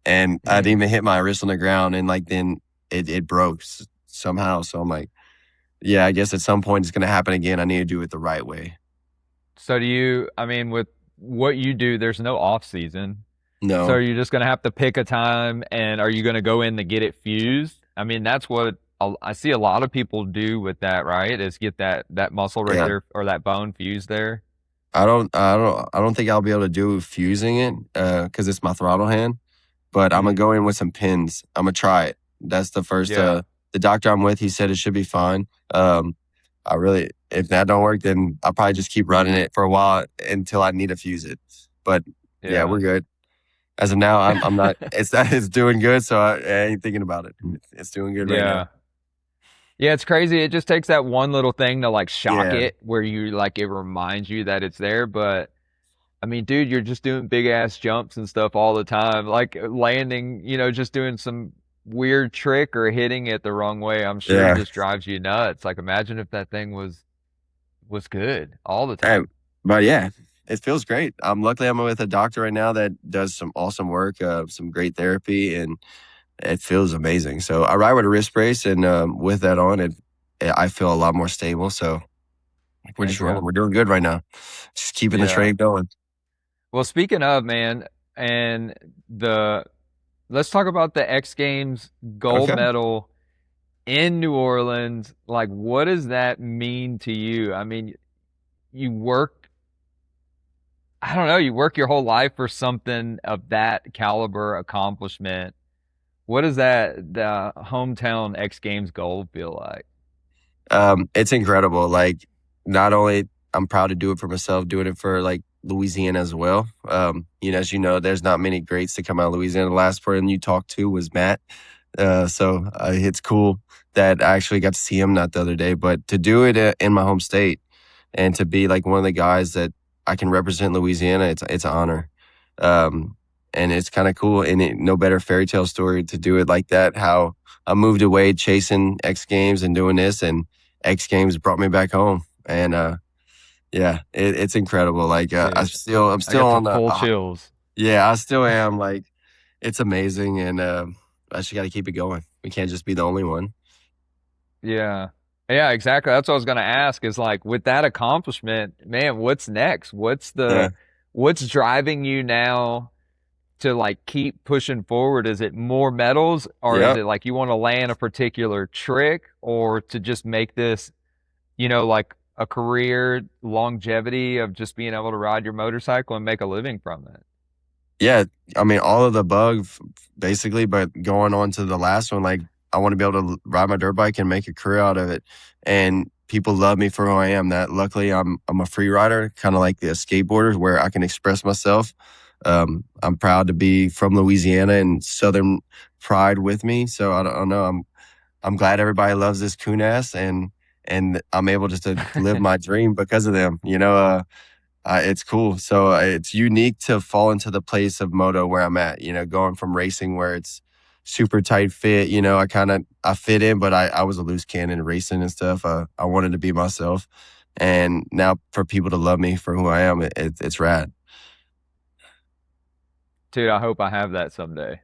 and I didn't Mm. even hit my wrist on the ground, and like then it broke somehow. So I'm like, yeah, I guess at some point it's gonna happen again. I need to do it the right way. So I mean, with what you do, there's no off season. So No, are you just gonna have to pick a time, and are you gonna go in to get it fused? I mean, that's what I see a lot of people do with that, right? Is get that muscle right yeah. there or that bone fused there. I don't think I'll be able to do fusing it because it's my throttle hand. But I'm gonna Mm, go in with some pins. I'm gonna try it. That's the first. yeah, The doctor I'm with, he said it should be fine. I really, if that don't work, then I'll probably just keep running it for a while until I need to fuse it. But yeah, yeah. we're good. As of now, I'm not. It's doing good, so I ain't thinking about it. It's doing good right now. Yeah. Yeah, it's crazy. It just takes that one little thing to like shock Yeah, it where you like it reminds you that it's there. But I mean, dude, you're just doing big ass jumps and stuff all the time. Like landing, just doing some weird trick or hitting it the wrong way, I'm sure yeah. just drives you nuts. Like imagine if that thing was good all the Hey, time. but yeah, it feels great. Luckily I'm with a doctor right now that does some awesome work, some great therapy, and it feels amazing. So I ride with a wrist brace, and with that on, I feel a lot more stable. So we're Heck just yeah. rolling. We're doing good right now. Just keeping the Yeah. train going. Well, speaking of, man, and the let's talk about the X Games gold Okay. medal in New Orleans. Like, what does that mean to you? I mean, you work, I don't know, you work your whole life for something of that caliber accomplishment. What does the hometown X Games gold feel like? It's incredible. Like, not only I'm proud to do it for myself, doing it for like Louisiana as well. As you know, there's not many greats that come out of Louisiana. The last person you talked to was Matt. So it's cool that I actually got to see him not the other day, but to do it in my home state and to be like one of the guys that I can represent Louisiana, it's an honor. Um, and it's kind of cool. And no better fairy tale story to do it like that. How I moved away chasing X Games and doing this, and X Games brought me back home. And yeah, it's incredible. Like Dude, I'm I still got the on the full chills. yeah, I still am. Like it's amazing, and I just got to keep it going. We can't just be the only one. Yeah. Yeah, exactly. That's what I was gonna ask is like with that accomplishment, man, what's next? Yeah, What's driving you now to like keep pushing forward? Is it more medals or is yep, it like you want to land a particular trick or to just make this, like a career longevity of just being able to ride your motorcycle and make a living from it? yeah. I mean, all of the above, basically. But going on to the last one, like I want to be able to ride my dirt bike and make a career out of it, and people love me for who I am. That luckily I'm a free rider, kind of like the skateboarders, where I can express myself. I'm proud to be from Louisiana and Southern pride with me. So I don't know. I'm glad everybody loves this coon ass, and I'm able just to live my dream because of them. It's cool. So it's unique to fall into the place of moto where I'm at. Going from racing where it's super tight fit. I fit in, but I was a loose cannon racing and stuff. I wanted to be myself, and now for people to love me for who I am, it's rad. Dude, I hope I have that someday.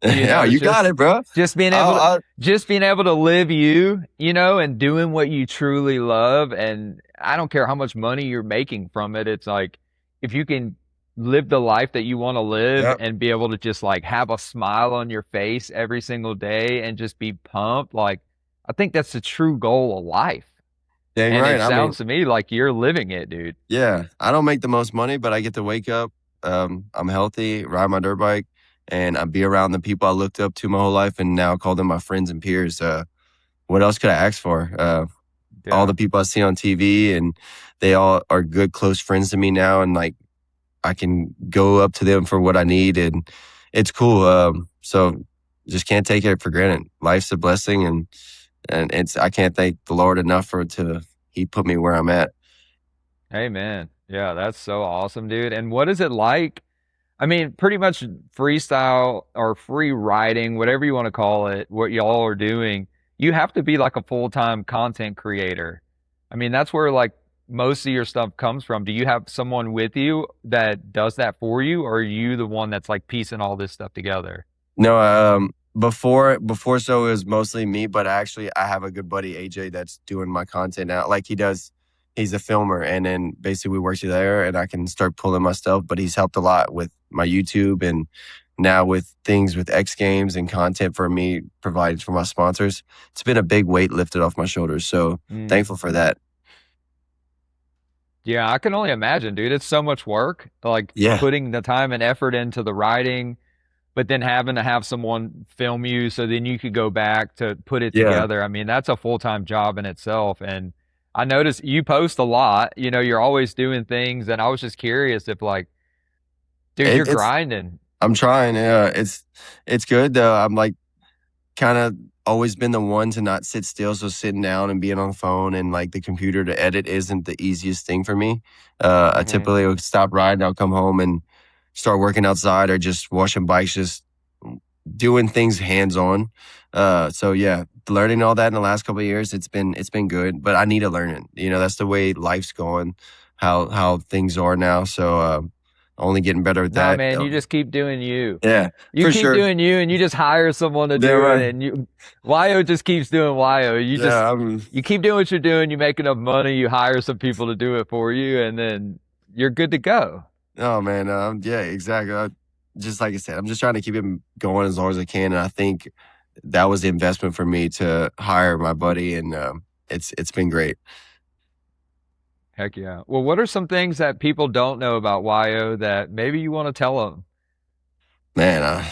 Yeah, you got Just it, bro. just being able to I'll, just being able to live you, and doing what you truly love. And I don't care how much money you're making from it. It's like if you can live the life that you want to live Yep. and be able to just like have a smile on your face every single day and just be pumped, like I think that's the true goal of life. Dang And right. it I mean, sounds to me like you're living it, dude. yeah, I don't make the most money, but I get to wake up. I'm healthy, ride my dirt bike, and I be around the people I looked up to my whole life, and now call them my friends and peers. What else could I ask for? All Yeah. the people I see on TV, and they all are good, close friends to me now, and like I can go up to them for what I need, and it's cool. So just can't take it for granted. Life's a blessing, and it's I can't thank the Lord enough for to He put me where I'm at. Hey man. Yeah, that's so awesome, dude. And what is it like? I mean, pretty much freestyle or free riding, whatever you want to call it, what y'all are doing, you have to be like a full-time content creator. I mean, that's where like most of your stuff comes from. Do you have someone with you that does that for you, or are you the one that's like piecing all this stuff together? No, before so it was mostly me, but actually I have a good buddy AJ that's doing my content now. Like he does, he's a filmer, and then basically we work together, and I can start pulling my stuff. But he's helped a lot with my YouTube, and now with things with X Games and content for me provided for my sponsors. It's been a big weight lifted off my shoulders. So Mm. thankful for that. Yeah, I can only imagine, dude. It's so much work, like Yeah, putting the time and effort into the writing, but then having to have someone film you so then you could go back to put it yeah. together. I mean, that's a full-time job in itself. And I noticed you post a lot, you're always doing things. And I was just curious if like, dude, you're It's grinding. I'm trying. Yeah, it's good though. I'm like kind of always been the one to not sit still. So sitting down and being on the phone and like the computer to edit isn't the easiest thing for me. I Hmm. typically would stop riding. I'll come home and start working outside or just washing bikes, just doing things hands on. So yeah, learning all that in the last couple of years, it's been good, but I need to learn it. That's the way life's going, how things are now. So only getting better at Nah, that. man, you just keep doing you. Yeah, You for keep sure. doing you and you just hire someone to Damn do it right. and Wyo just keeps doing Wyo. Yeah, I'm. You keep doing what you're doing, you make enough money, you hire some people to do it for you, and then you're good to go. Oh man, yeah, exactly. Just like I said, I'm just trying to keep it going as long as I can, and I think that was the investment for me to hire my buddy, and it's been great. Heck yeah. Well, what are some things that people don't know about Wyo that maybe you want to tell them? Man,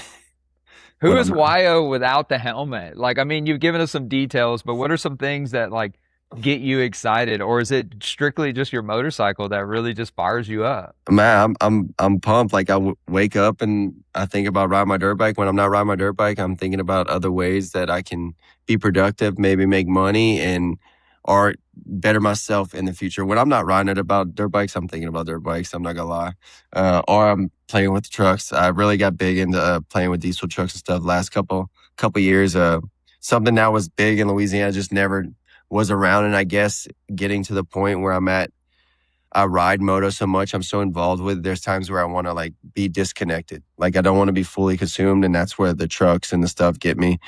Who what is I'm Wyo without the helmet? Like, I mean, you've given us some details, but what are some things that like get you excited, or is it strictly just your motorcycle that really just fires you up? Man, I'm pumped. Like wake up and I think about riding my dirt bike. When I'm not riding my dirt bike, I'm thinking about other ways that I can be productive, maybe make money and or better myself in the future. When I'm not riding it about dirt bikes, I'm thinking about dirt bikes. I'm not gonna lie. Or I'm playing with the trucks. I really got big into playing with diesel trucks and stuff last couple years. Something that was big in Louisiana just never was around, and I guess getting to the point where I'm at, I ride moto so much. I'm so involved with it. There's times where I want to like be disconnected. Like I don't want to be fully consumed. And that's where the trucks and the stuff get me.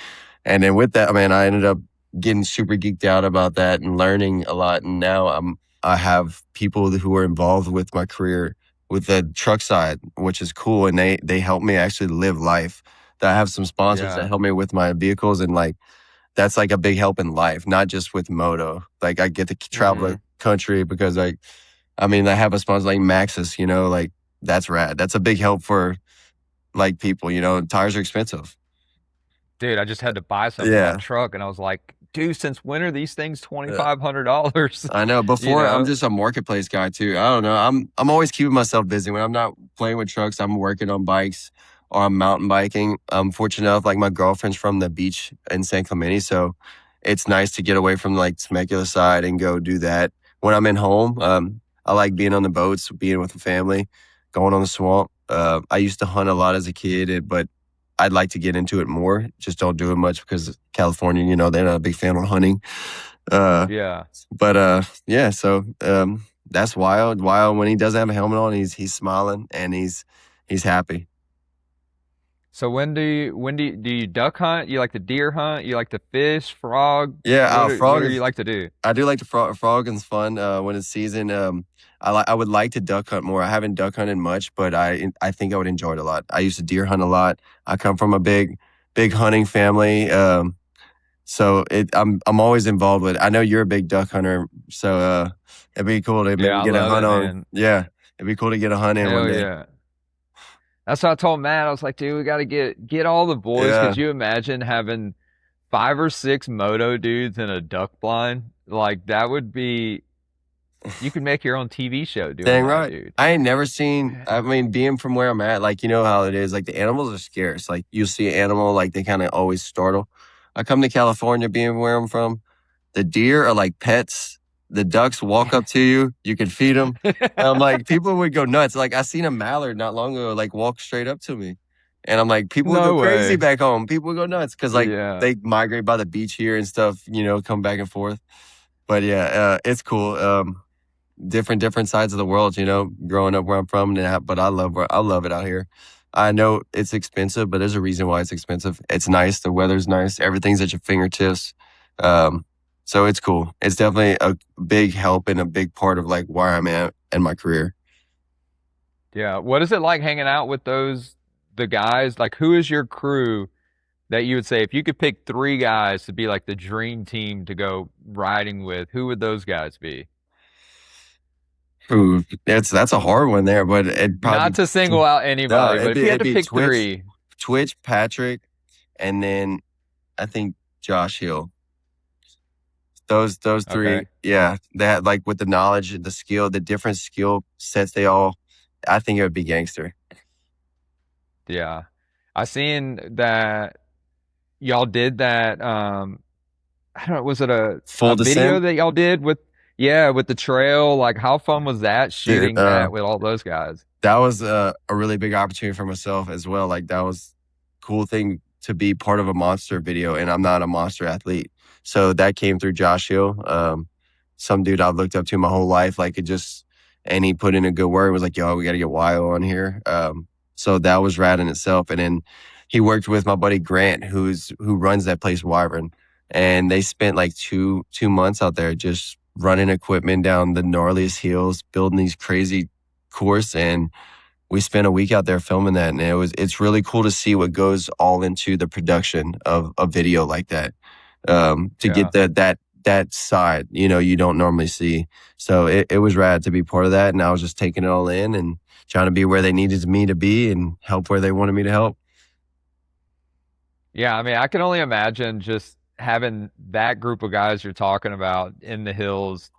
And then with that, man, I ended up getting super geeked out about that and learning a lot. And now I have people who are involved with my career with the truck side, which is cool. And they help me actually live life. That I have some sponsors that Yeah. help me with my vehicles, and like that's like a big help in life, not just with moto. Like I get to travel the Hmm. country because like I mean, I have a sponsor like Maxxis, like that's rad. That's a big help for like people, tires are expensive. Dude, I just had to buy some for my Yeah. truck, and I was like, dude, since when are these things Uh, $2,500? I know. You Before I'm know? just a marketplace guy too. I don't know. I'm always keeping myself busy. When I'm not playing with trucks, I'm working on bikes or I'm mountain biking. I'm fortunate enough, like my girlfriend's from the beach in San Clemente, so it's nice to get away from like Temecula side and go do that. When I'm in home, I like being on the boats, being with the family, going on the swamp. I used to hunt a lot as a kid, but I'd like to get into it more. Just don't do it much because California, they're not a big fan of hunting. Uh, Yeah. but yeah, so that's wild. Wild when he doesn't have a helmet on, he's smiling and he's happy. So do you duck hunt? You like to deer hunt? You like to fish, frog? Yeah, What frog do you is. like to do? I do like the frogging's fun when it's season. I would like to duck hunt more. I haven't duck hunted much, but I think I would enjoy it a lot. I used to deer hunt a lot. I come from a big hunting family. So I'm always involved with it. I know you're a big duck hunter, so it'd be cool to Yeah, maybe I get a love hunt it, on. man. Yeah, it'd be cool to get a hunt in one Hell day. yeah. That's what I told Matt. I was like, dude, we got to get all the boys. Yeah, Could you imagine having 5 or 6 moto dudes in a duck blind? Like that would be. You could make your own TV show doing dang that, right. dude. I ain't never seen. I mean, being from where I'm at, like you know how it is. Like the animals are scarce. Like you see an animal, like they kind of always startle. I come to California, being where I'm from. The deer are like pets. The ducks walk up to you. You can feed them. And I'm like, people would go nuts. Like I seen a mallard not long ago, like walk straight up to me, and I'm like, people would go No crazy way. back home. People would go nuts because like Yeah. they migrate by the beach here and stuff. You know, come back and forth. But yeah, it's cool. Different sides of the world. You know, growing up where I'm from, but I love it out here. I know it's expensive, but there's a reason why it's expensive. It's nice. The weather's nice. Everything's at your fingertips. Um, so it's cool. It's definitely a big help and a big part of like where I'm at in my career. Yeah. What is it like hanging out with the guys? Like, who is your crew that you would say if you could pick 3 guys to be like the dream team to go riding with, who would those guys be? Ooh, that's a hard one there, but it'd Not probably to single out no, anybody, but if you had it'd to be pick three, Twitch, Patrick, and then I think Josh Hill. Those three, okay. yeah, they had like with the knowledge, the skill, the different skill sets they all. I think it would be gangster. Yeah. I seen that y'all did that I don't know, was it Full a video descent, that y'all did with yeah, with the trail? Like how fun was that dude. shooting that with all those guys? That was a really big opportunity for myself as well. Like that was cool thing to be part of a monster video, and I'm not a monster athlete, so that came through Josh Hill, some dude I've looked up to my whole life. Like it just, and he put in a good word. And was like, "Yo, we got to get Wyatt on here." So that was rad in itself. And then he worked with my buddy Grant, who runs that place Wyvern, and they spent like two months out there just running equipment down the gnarliest hills, building these crazy course, and we spent a week out there filming that, and it's really cool to see what goes all into the production of a video like that, to Yeah. get that side, you know, you don't normally see. So it was rad to be part of that, and I was just taking it all in and trying to be where they needed me to be and help where they wanted me to help. Yeah, I mean, I can only imagine just having that group of guys you're talking about in the hills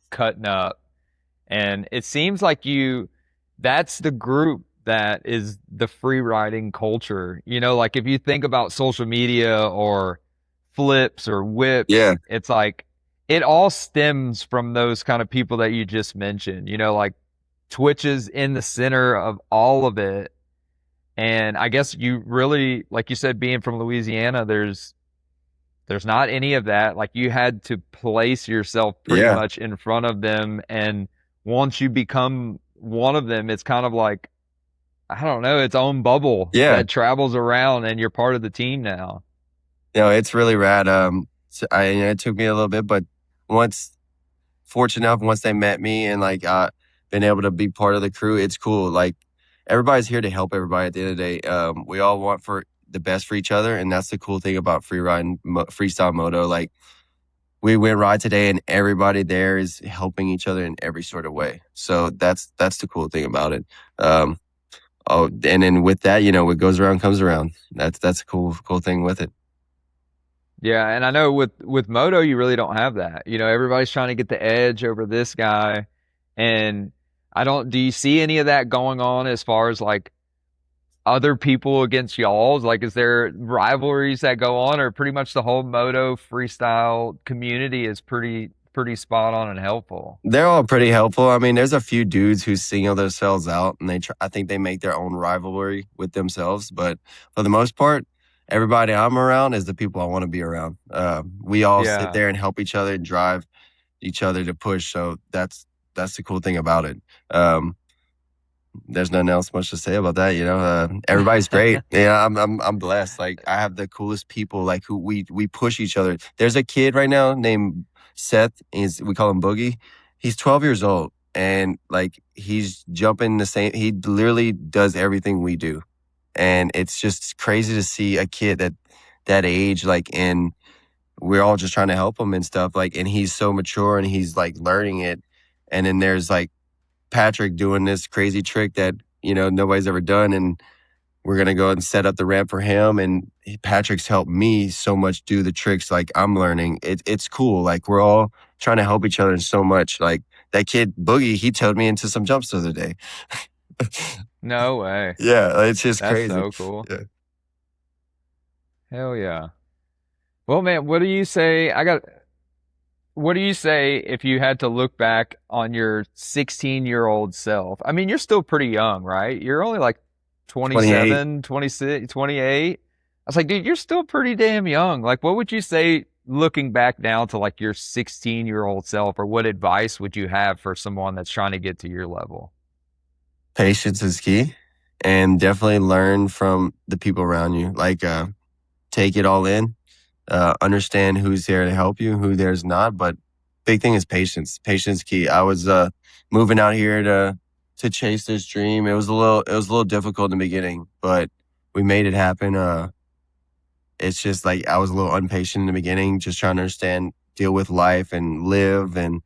cutting up. And it seems like that's the group that is the free riding culture. You know, like if you think about social media or flips or whips, Yeah, it's like it all stems from those kind of people that you just mentioned. You know, like Twitch is in the center of all of it. And I guess you really, like you said, being from Louisiana, there's not any of that. Like you had to place yourself pretty yeah, much in front of them. And once you become one of them, it's kind of like, I don't know, its own bubble yeah. that travels around and you're part of the team now. No, it's really rad. It took me a little bit, but once fortunate enough, once they met me and like been able to be part of the crew, it's cool. Like everybody's here to help everybody at the end of the day. We all want for the best for each other, and that's the cool thing about freestyle moto. Like we went ride today, and everybody there is helping each other in every sort of way. So that's the cool thing about it. Um, oh, and then with that, you know, what goes around comes around. That's a cool thing with it. Yeah, and I know with moto you really don't have that. You know, everybody's trying to get the edge over this guy, and I don't. Do you see any of that going on as far as like other people against y'all's? Like, is there rivalries that go on, or pretty much the whole moto freestyle community is pretty spot on and helpful? They're all pretty helpful. I mean, there's a few dudes who single themselves out, and I think they make their own rivalry with themselves. But for the most part, everybody I'm around is the people I want to be around. We all sit Yeah. there and help each other and drive each other to push. So that's the cool thing about it. Um, there's nothing else much to say about that. Everybody's great. Yeah, I'm blessed. Like I have the coolest people. Like who we push each other. There's a kid right now named Seth. We call him Boogie. He's 12 years old, and like he's jumping the same. He literally does everything we do, and it's just crazy to see a kid that age. Like, and we're all just trying to help him and stuff. Like, and he's so mature and he's like learning it. And then there's like Patrick doing this crazy trick that, nobody's ever done. And we're going to go and set up the ramp for him. And Patrick's helped me so much do the tricks like I'm learning. It's cool. Like we're all trying to help each other so much. Like that kid Boogie, he towed me into some jumps the other day. No way. Yeah, it's just That's crazy. so cool. Yeah. Hell yeah. Well, man, what do you say? What do you say if you had to look back on your 16-year-old self? I mean, you're still pretty young, right? You're only like 27, 26, 28. I was like, dude, you're still pretty damn young. Like, what would you say looking back now to like your 16-year-old self, or what advice would you have for someone that's trying to get to your level? Patience is key, and definitely learn from the people around you. Like, take it all in. Understand who's there to help you, who there's not. But big thing is patience. Patience key. I was moving out here to chase this dream. It was a little difficult in the beginning, but we made it happen. It's just like I was a little impatient in the beginning, just trying to understand, deal with life and live, and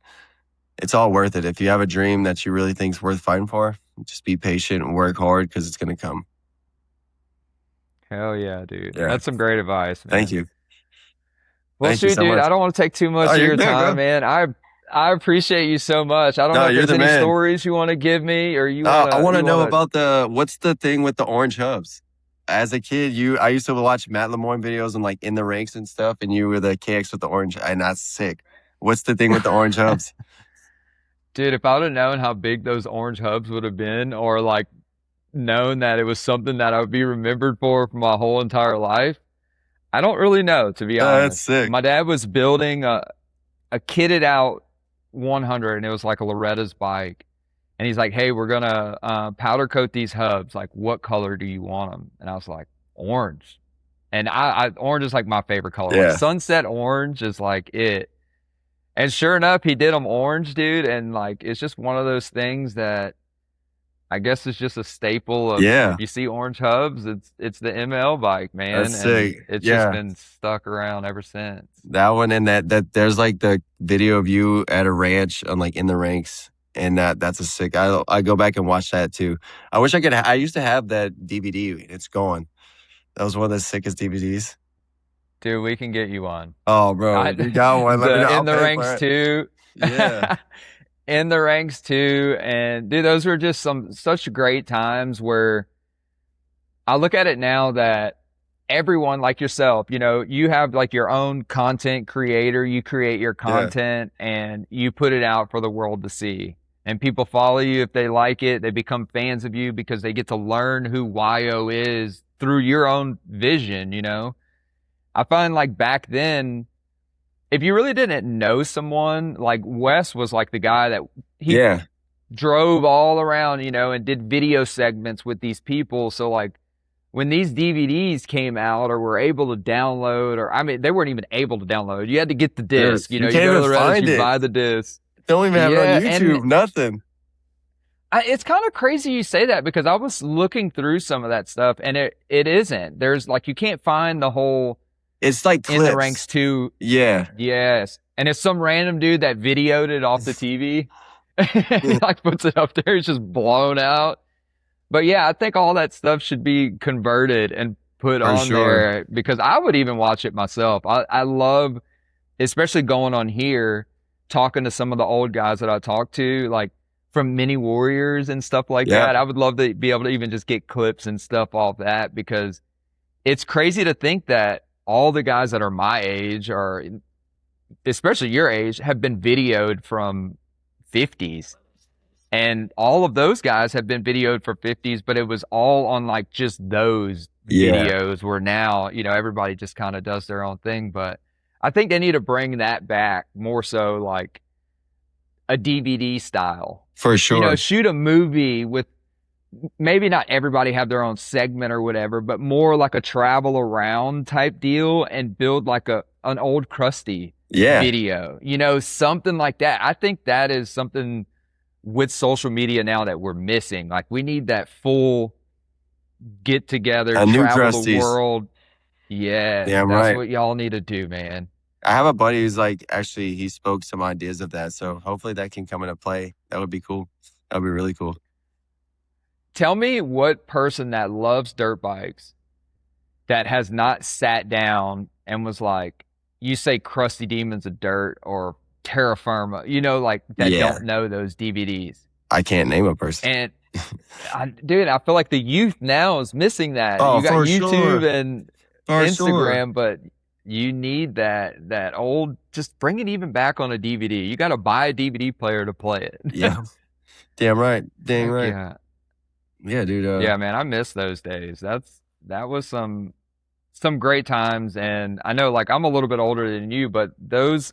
it's all worth it. If you have a dream that you really think is worth fighting for, just be patient and work hard because it's gonna come. Hell yeah, dude. Yeah. That's some great advice, man. Thank you. Well, Thank you shoot, so dude, much. I don't want to take too much Oh, of you're your good, time, bro. man. I appreciate you so much. I don't No, know if you're there's the any man. stories you want to give me, or you I want to know wanna... about what's the thing with the orange hubs? As a kid, I used to watch Matt Lemoyne videos and like in the ranks and stuff, and you were the KX with the orange, and that's sick. What's the thing with the orange hubs? Dude, if I would have known how big those orange hubs would have been, or like known that it was something that I would be remembered for my whole entire life, I don't really know, to be That's honest. sick. My dad was building a kitted out 100, and it was like a Loretta's bike. And he's like, hey, we're gonna powder coat these hubs. Like, what color do you want them? And I was like, orange. And orange is like my favorite color. Like Yeah. sunset orange is like it. And sure enough, he did them orange, dude. And like, it's just one of those things that I guess it's just a staple of, Yeah. if you see orange hubs, it's the ML bike, man. That's And sick. it's Yeah. just been stuck around ever since. That one and that there's like the video of you at a ranch on like in the ranks, and that's a sick. I go back and watch that too. I wish I could. I used to have that DVD. It's gone. That was one of the sickest DVDs. Dude, we can get you on. Oh, bro, you got one. Let me know. I'll In the pay ranks for it. too. Yeah. In the ranks too. And dude, those were just such great times where I look at it now that everyone like yourself, you have like your own content creator, you create your content and you put it out for the world to see. And people follow you if they like it. They become fans of you because they get to learn who YO is through your own vision, I find like back then, if you really didn't know someone, like Wes was like the guy that he drove all around, and did video segments with these people. So like when these DVDs came out or were able to download, or I mean, they weren't even able to download. You had to get the disc, you can't go to even the Reddit, find you it. buy the disc. Don't even have it on Yeah, YouTube. Nothing. It's kind of crazy you say that because I was looking through some of that stuff and it isn't. There's like, you can't find the whole, It's like clips. In the ranks too. Yeah. Yes. And it's some random dude that videoed it off the TV. He like puts it up there. It's just blown out. But yeah, I think all that stuff should be converted and put on there because I would even watch it myself. I love, especially going on here, talking to some of the old guys that I talk to, like from Mini Warriors and stuff like that. I would love to be able to even just get clips and stuff off that because it's crazy to think that all the guys that are my age or especially your age have been videoed from 50s. And all of those guys have been videoed for 50s, but it was all on like just those videos where now, everybody just kind of does their own thing. But I think they need to bring that back more so like a DVD style. For sure. Shoot a movie with maybe not everybody have their own segment or whatever, but more like a travel around type deal and build like an old crusty Yeah, video, you know, something like that. I think that is something with social media now that we're missing. Like we need that full get together, a new travel the Krusty's. world. Yeah, Damn that's right. what y'all need to do, man. I have a buddy who's like, actually, he spoke some ideas of that. So hopefully that can come into play. That would be cool. That would be really cool. Tell me what person that loves dirt bikes that has not sat down and was like, you say Crusty Demons of Dirt or Terra Firma, you know, like that Yeah, don't know those DVDs. I can't name a person. And dude, I feel like the youth now is missing that. Oh, You got for YouTube sure. and For sure. Instagram, but you need that old, just bring it even back on a DVD. You got to buy a DVD player to play it. Yeah. Damn right. Dang Heck right. yeah. Yeah, dude. Yeah, man, I miss those days. That was some great times, and I know like I'm a little bit older than you, but those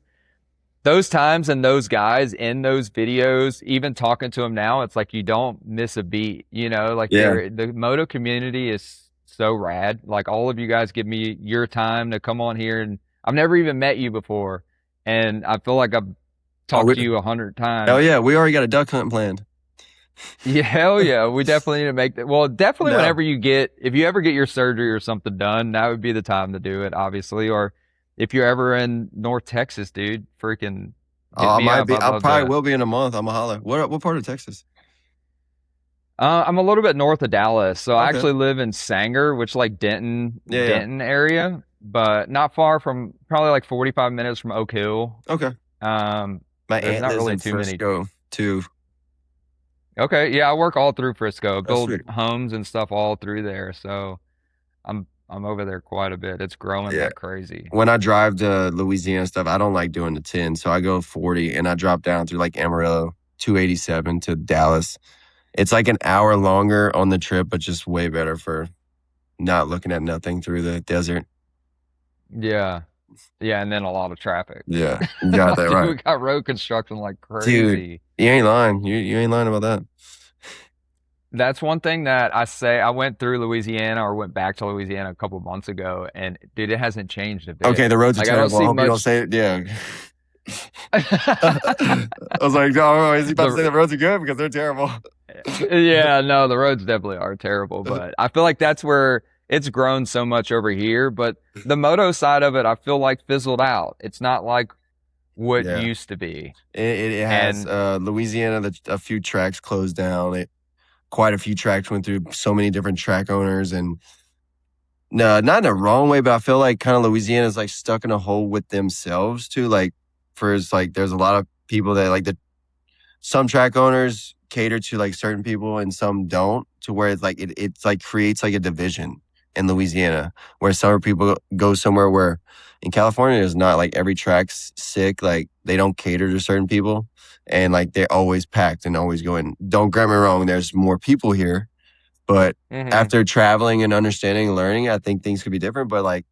times and those guys in those videos, even talking to them now, it's like you don't miss a beat, you know, like Yeah. the moto community is so rad. Like all of you guys give me your time to come on here, and I've never even met you before, and I feel like I've Oh, talked to you 100 hell times. yeah. We already got a duck hunt planned. Yeah, hell yeah. We definitely need to make that. Well, definitely No. whenever if you ever get your surgery or something done, that would be the time to do it, obviously. Or if you're ever in North Texas, dude, freaking Oh, hit I me might up. be. I'd I love probably to. will be in a month. I'm a holler. What part of Texas? I'm a little bit north of Dallas, so I Okay. actually live in Sanger, which like Yeah, yeah. Denton area, but not far from, probably like 45 minutes from Oak Hill. Okay. My There's aunt not lives really in too many. Frisco too. Okay, yeah, I work all through Frisco, That's build sweet. homes and stuff all through there, so I'm over there quite a bit. It's growing Yeah. like crazy. When I drive to Louisiana stuff, I don't like doing the 10. So I go 40 and I drop down through like Amarillo, 287 to Dallas. It's like an hour longer on the trip, but just way better for not looking at nothing through the desert. Yeah. Yeah, and then a lot of traffic. Yeah. You got that Dude, right. we got road construction like Dude, crazy. you ain't lying. You ain't lying about that. That's one thing that I say. I went through Louisiana or went back to Louisiana a couple of months ago, and dude, it hasn't changed a Okay, bit. the roads are Like I don't terrible. I see hope you don't much. say it. Yeah. I was like, oh, is he about to say The the roads are good? Because they're terrible. Yeah, no, the roads definitely are terrible, but I feel like that's where it's grown so much over here. But the moto side of it, I feel like fizzled out. It's not like what Yeah. used to be. It has And Louisiana, a few tracks closed down. Quite a few tracks went through so many different track owners, and no, not in a wrong way, but I feel like kind of Louisiana is like stuck in a hole with themselves too. Like, it's like there's a lot of people that like some track owners cater to like certain people and some don't, to where it's like it's like creates like a division in Louisiana where some people go somewhere where in California there's not, like every track's sick, like they don't cater to certain people and like they're always packed and always going. Don't get me wrong, there's more people here, but after traveling and understanding and learning, I think things could be different. But like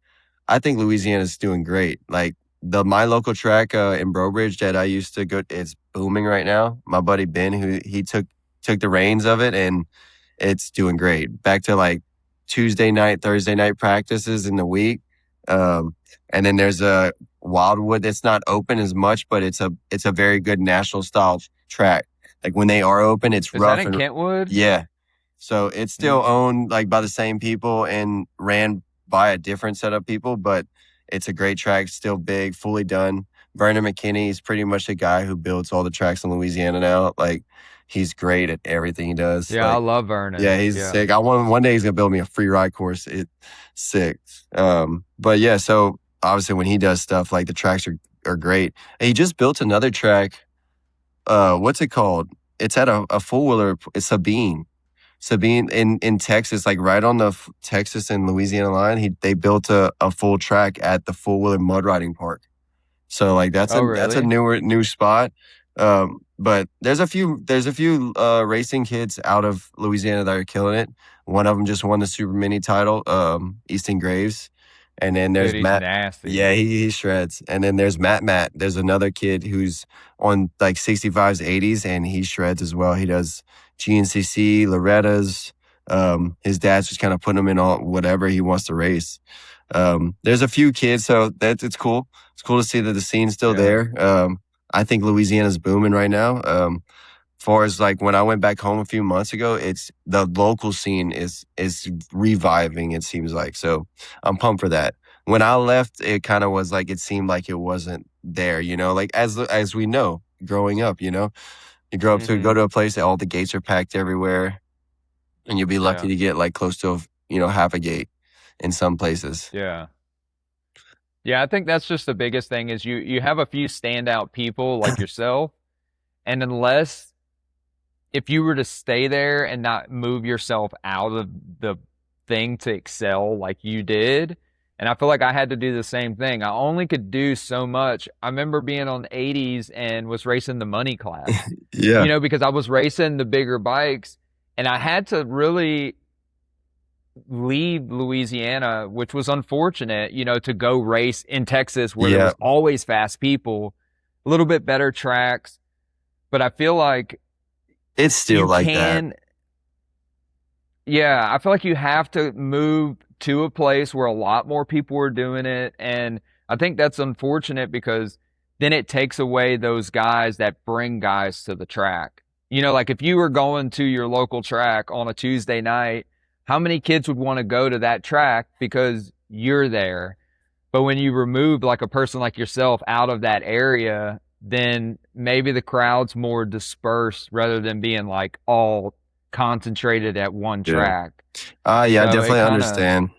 I think Louisiana's doing great. Like my local track in Brobridge that I used to go, it's booming right now. My buddy Ben, who he took the reins of it, and it's doing great. Back to like Tuesday night, Thursday night practices in the week, and then there's a Wildwood that's not open as much, but it's a very good national style track. Like when they are open, it's is rough that in and Kentwood? yeah. So it's still owned like by the same people and ran by a different set of people, but it's a great track, still big, fully done. Vernon McKinney is pretty much the guy who builds all the tracks in Louisiana now. Like he's great at everything he does. Yeah, I Like, love Vernon. yeah, he's sick. I want one day he's gonna build me a free ride course. It's sick. But yeah, so obviously when he does stuff, like the tracks are great. And he just built another track. What's it called? It's at a four wheeler. It's Sabine in Texas, like right on the Texas and Louisiana line. They built a full track at the four wheeler mud riding park. So like that's a really? new spot. But there's a few racing kids out of Louisiana that are killing it. One of them just won the Super Mini title, Easton Graves. And then there's Dude, he's Matt. nasty. Yeah, he shreds. And then there's Matt. There's another kid who's on like 65s, 80s, and he shreds as well. He does GNCC, Loretta's. His dad's just kind of putting him in all whatever he wants to race. There's a few kids, so that's it's cool. It's cool to see that the scene's still Yeah. there. I think Louisiana's booming right now. Far as like when I went back home a few months ago, it's the local scene is reviving, it seems like. So I'm pumped for that. When I left, it kind of was like it seemed like it wasn't there, like as we know, growing up, you grow up to go Hmm. to a place that all the gates are packed everywhere, and you'll be lucky Yeah. to get like close to half a gate in some places. Yeah. Yeah, I think that's just the biggest thing is you have a few standout people like yourself, and unless if you were to stay there and not move yourself out of the thing to excel like you did, and I feel like I had to do the same thing. I only could do so much. I remember being on 80s and was racing the money class, Yeah, because I was racing the bigger bikes and I had to really leave Louisiana, which was unfortunate, to go race in Texas where there yeah, was always fast people, a little bit better tracks. But I feel like it's still you like that. can, yeah, I feel like you have to move to a place where a lot more people are doing it. And I think that's unfortunate because then it takes away those guys that bring guys to the track. Like if you were going to your local track on a Tuesday night, how many kids would want to go to that track because you're there? But when you remove like a person like yourself out of that area, then maybe the crowd's more dispersed rather than being like all concentrated at one Yeah. track. Yeah, I So it definitely kind of, understand.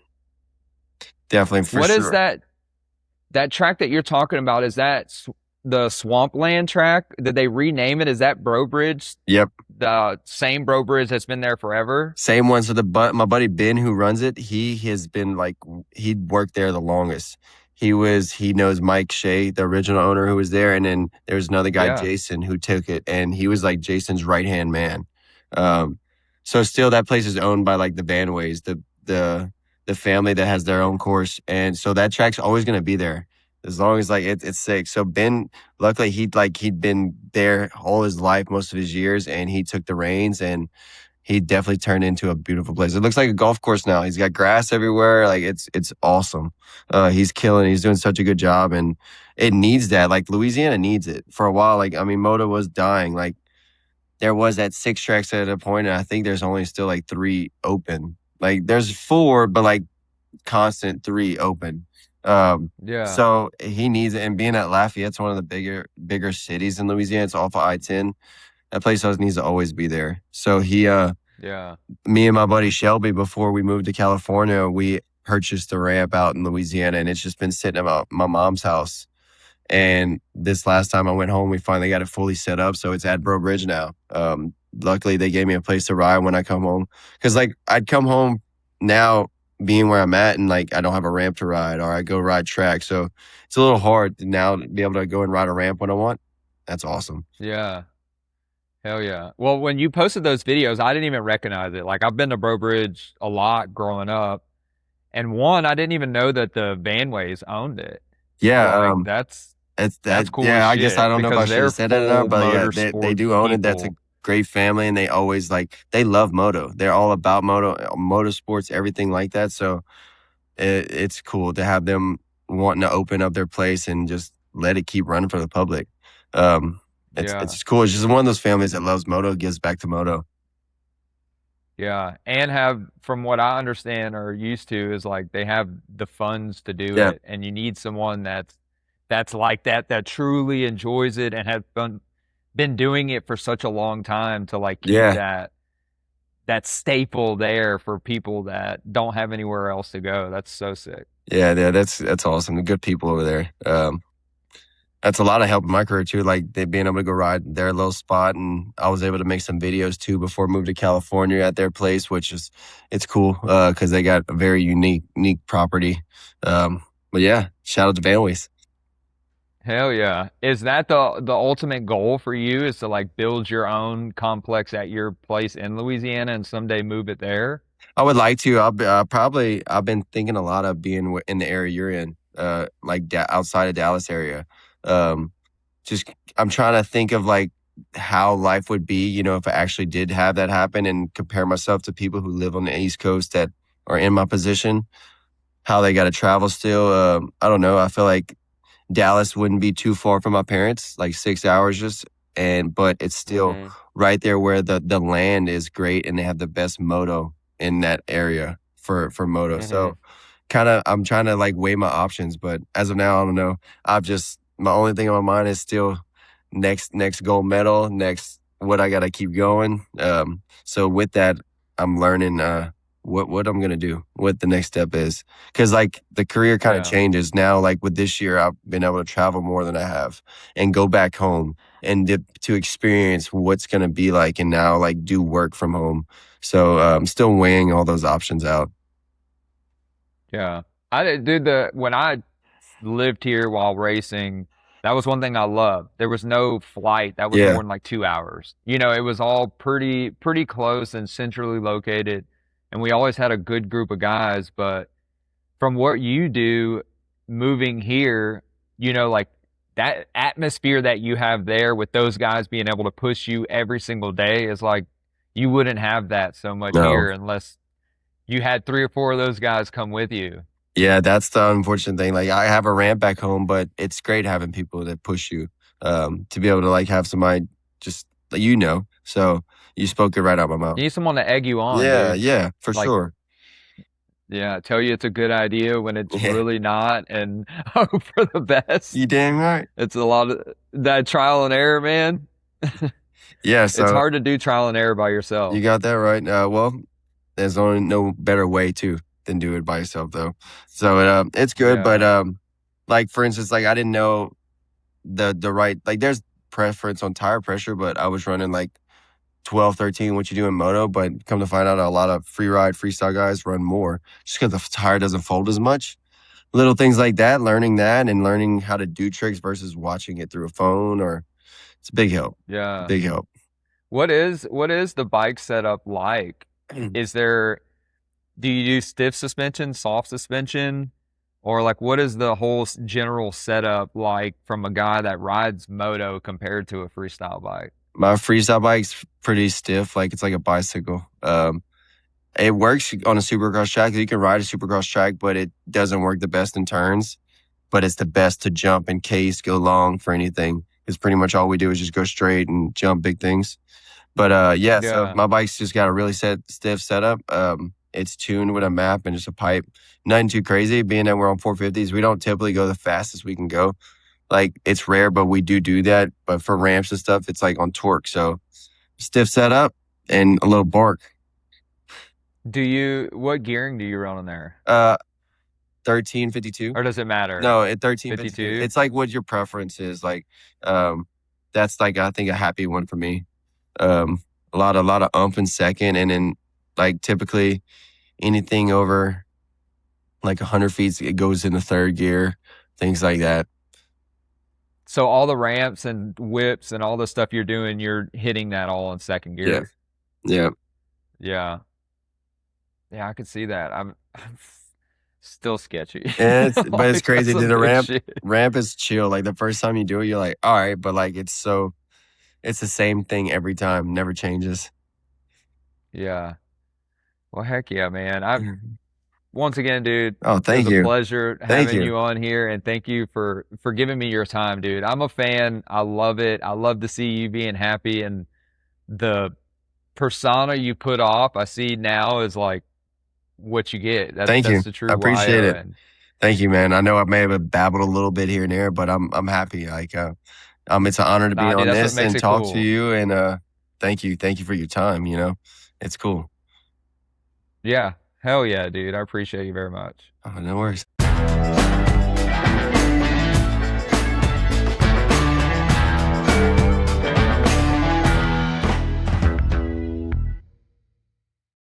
Definitely for what is sure. that track that you're talking about? Is that the Swampland track? Did they rename it? Is that Bro Bridge? Yep. The same Bro Bridge that's been there forever? Same one. So my buddy Ben who runs it, he has been like he worked there the longest. He knows Mike Shea, the original owner who was there, and then there's another guy, Yeah. Jason, who took it, and he was like Jason's right hand man. Um, so still that place is owned by like the Vanways, the family that has their own course, and so that track's always gonna be there as long as like it's sick. So Ben, luckily he'd been there all his life, most of his years, and he took the reins and he definitely turned into a beautiful place. It looks like a golf course now. He's got grass everywhere. Like it's awesome. He's killing. He's doing such a good job, and it needs that. Like Louisiana needs it for a while. Like I mean, Moto was dying. Like there was at 6 tracks at a point, and I think there's only still like 3 open. Like there's 4, but like constant 3 open. Yeah. So he needs it. And being at Lafayette's one of the bigger cities in Louisiana. It's off of I-10. That place needs to always be there. So Yeah. me and my buddy Shelby, before we moved to California, we purchased a ramp out in Louisiana, and it's just been sitting at my mom's house. And this last time I went home, we finally got it fully set up, so it's at Bro Bridge now. Luckily, they gave me a place to ride when I come home, because like I'd come home now being where I'm at, and like I don't have a ramp to ride, or I go ride track, so it's a little hard now to be able to go and ride a ramp when I want. That's awesome. Yeah. Hell yeah. Well, when you posted those videos, I didn't even recognize it. Like I've been to Bro Bridge a lot growing up. And one, I didn't even know that the Vanways owned it. Yeah, Like it's that's that. cool as Yeah, I guess I shit don't know if I because should they're have said it enough, full but yeah, they motorsports do own it. That's a people. great family, and they always they love moto. They're all about motorsports, everything like that. So it's cool to have them wanting to open up their place and just let it keep running for the public. It's Yeah. just cool. It's just one of those families that loves moto, gives back to moto. Yeah. And have, from what I understand or used to, is like they have the funds to do Yeah, it. And you need someone that's like that truly enjoys it and have been doing it for such a long time to like keep yeah, that staple there for people that don't have anywhere else to go. That's so sick. yeah. That's awesome. The good people over there. That's a lot of help in my career too. Like they being able to go ride their little spot, and I was able to make some videos too before I moved to California at their place, which is it's cool because they got a very unique property. But yeah, shout out to Vanways. Hell yeah. Is that the ultimate goal for you is to like build your own complex at your place in Louisiana and someday move it there? I would like to. I've been thinking a lot of being in the area you're in, like outside of Dallas area. Um, just I'm trying to think of like how life would be, if I actually did have that happen and compare myself to people who live on the East Coast that are in my position, how they got to travel still. I don't know. I feel like Dallas wouldn't be too far from my parents, like 6 hours just, but it's still Mm-hmm. right there where the land is great and they have the best moto in that area for moto. Mm-hmm. So I'm trying to like weigh my options, but as of now, I don't know. My only thing on my mind is still next gold medal, next what I got to keep going. So with that, I'm learning what I'm gonna do, what the next step is, because like the career kind of Yeah. changes now. Like with this year, I've been able to travel more than I have and go back home and to experience what's gonna be like, and now like do work from home. So I'm still weighing all those options out. Yeah. I did do when I lived here while racing, that was one thing I loved. There was no flight that was Yeah, more than like 2 hours. It was all pretty close and centrally located. And we always had a good group of guys. But from what you do moving here, like that atmosphere that you have there with those guys being able to push you every single day is like you wouldn't have that so much no. here unless you had three or four of those guys come with you. Yeah, that's the unfortunate thing. Like I have a ramp back home, but it's great having people that push you to be able to like have somebody just So you spoke it right out my mouth. You need someone to egg you on, Yeah, dude. yeah, for Like, sure. yeah, tell you it's a good idea when it's Yeah, really not, and hope for the best. you damn right. It's a lot of that trial and error, man. Yeah, It's so hard to do trial and error by you yourself. got that right. Well, there's only no better way to than do it by yourself though. So it's good, but Yeah, like for instance, like I didn't know the right like there's preference on tire pressure, but I was running like 12, 13, what you do in moto, but come to find out a lot of freestyle guys run more just because the tire doesn't fold as much. Little things like that, learning that and learning how to do tricks versus watching it through a phone or it's a big help. yeah. Big help. What is the bike setup like? Is there Do you do stiff suspension, soft suspension, or like what is the whole general setup like from a guy that rides moto compared to a freestyle bike? My freestyle bike's pretty stiff, like it's like a bicycle. It works on a supercross track. You can ride a supercross track, but it doesn't work the best in turns. But it's the best to jump in case, go long for anything. Because pretty much all we do is just go straight and jump big things. But yeah, so Yeah, my bike's just got a really stiff setup. It's tuned with a map and just a pipe. Nothing too crazy. Being that we're on 450s, we don't typically go the fastest we can go. Like it's rare, but we do that. But for ramps and stuff, it's like on torque. So stiff setup and a little bark. what gearing do you run on there? 1352. Or does it matter? No, at 1352. 52? It's like what your preference is. Like, that's like I think a happy one for me. A lot of ump in second, and then like typically anything over like 100 feet, it goes in the third gear, things like that. So all the ramps and whips and all the stuff you're doing, you're hitting that all in second Yeah, gear. yeah. Yeah. Yeah, I could see that. I'm still sketchy. And but it's Like that's crazy. To some the new ramp, shit. ramp is chill. Like the first time you do it, you're like, all right, but like it's the same thing every time, never changes. Yeah. Well, heck yeah, man. I Mhm. Once again, dude, Oh, it was thank a you, pleasure thank having you. you on here, and thank you for giving me your time, dude. I'm a fan. I love it. I love to see you being happy, and the persona you put off, I see now is like what you get. Thank That's you. the I true appreciate YO, it. and Thank you, man. I know I may have babbled a little bit here and there, but I'm happy. Like, it's an honor to be nah, dude, on that's what this makes and it talk to cool. you. And thank you for your time. It's cool. Yeah, hell yeah, dude. I appreciate you very much. Oh, no worries.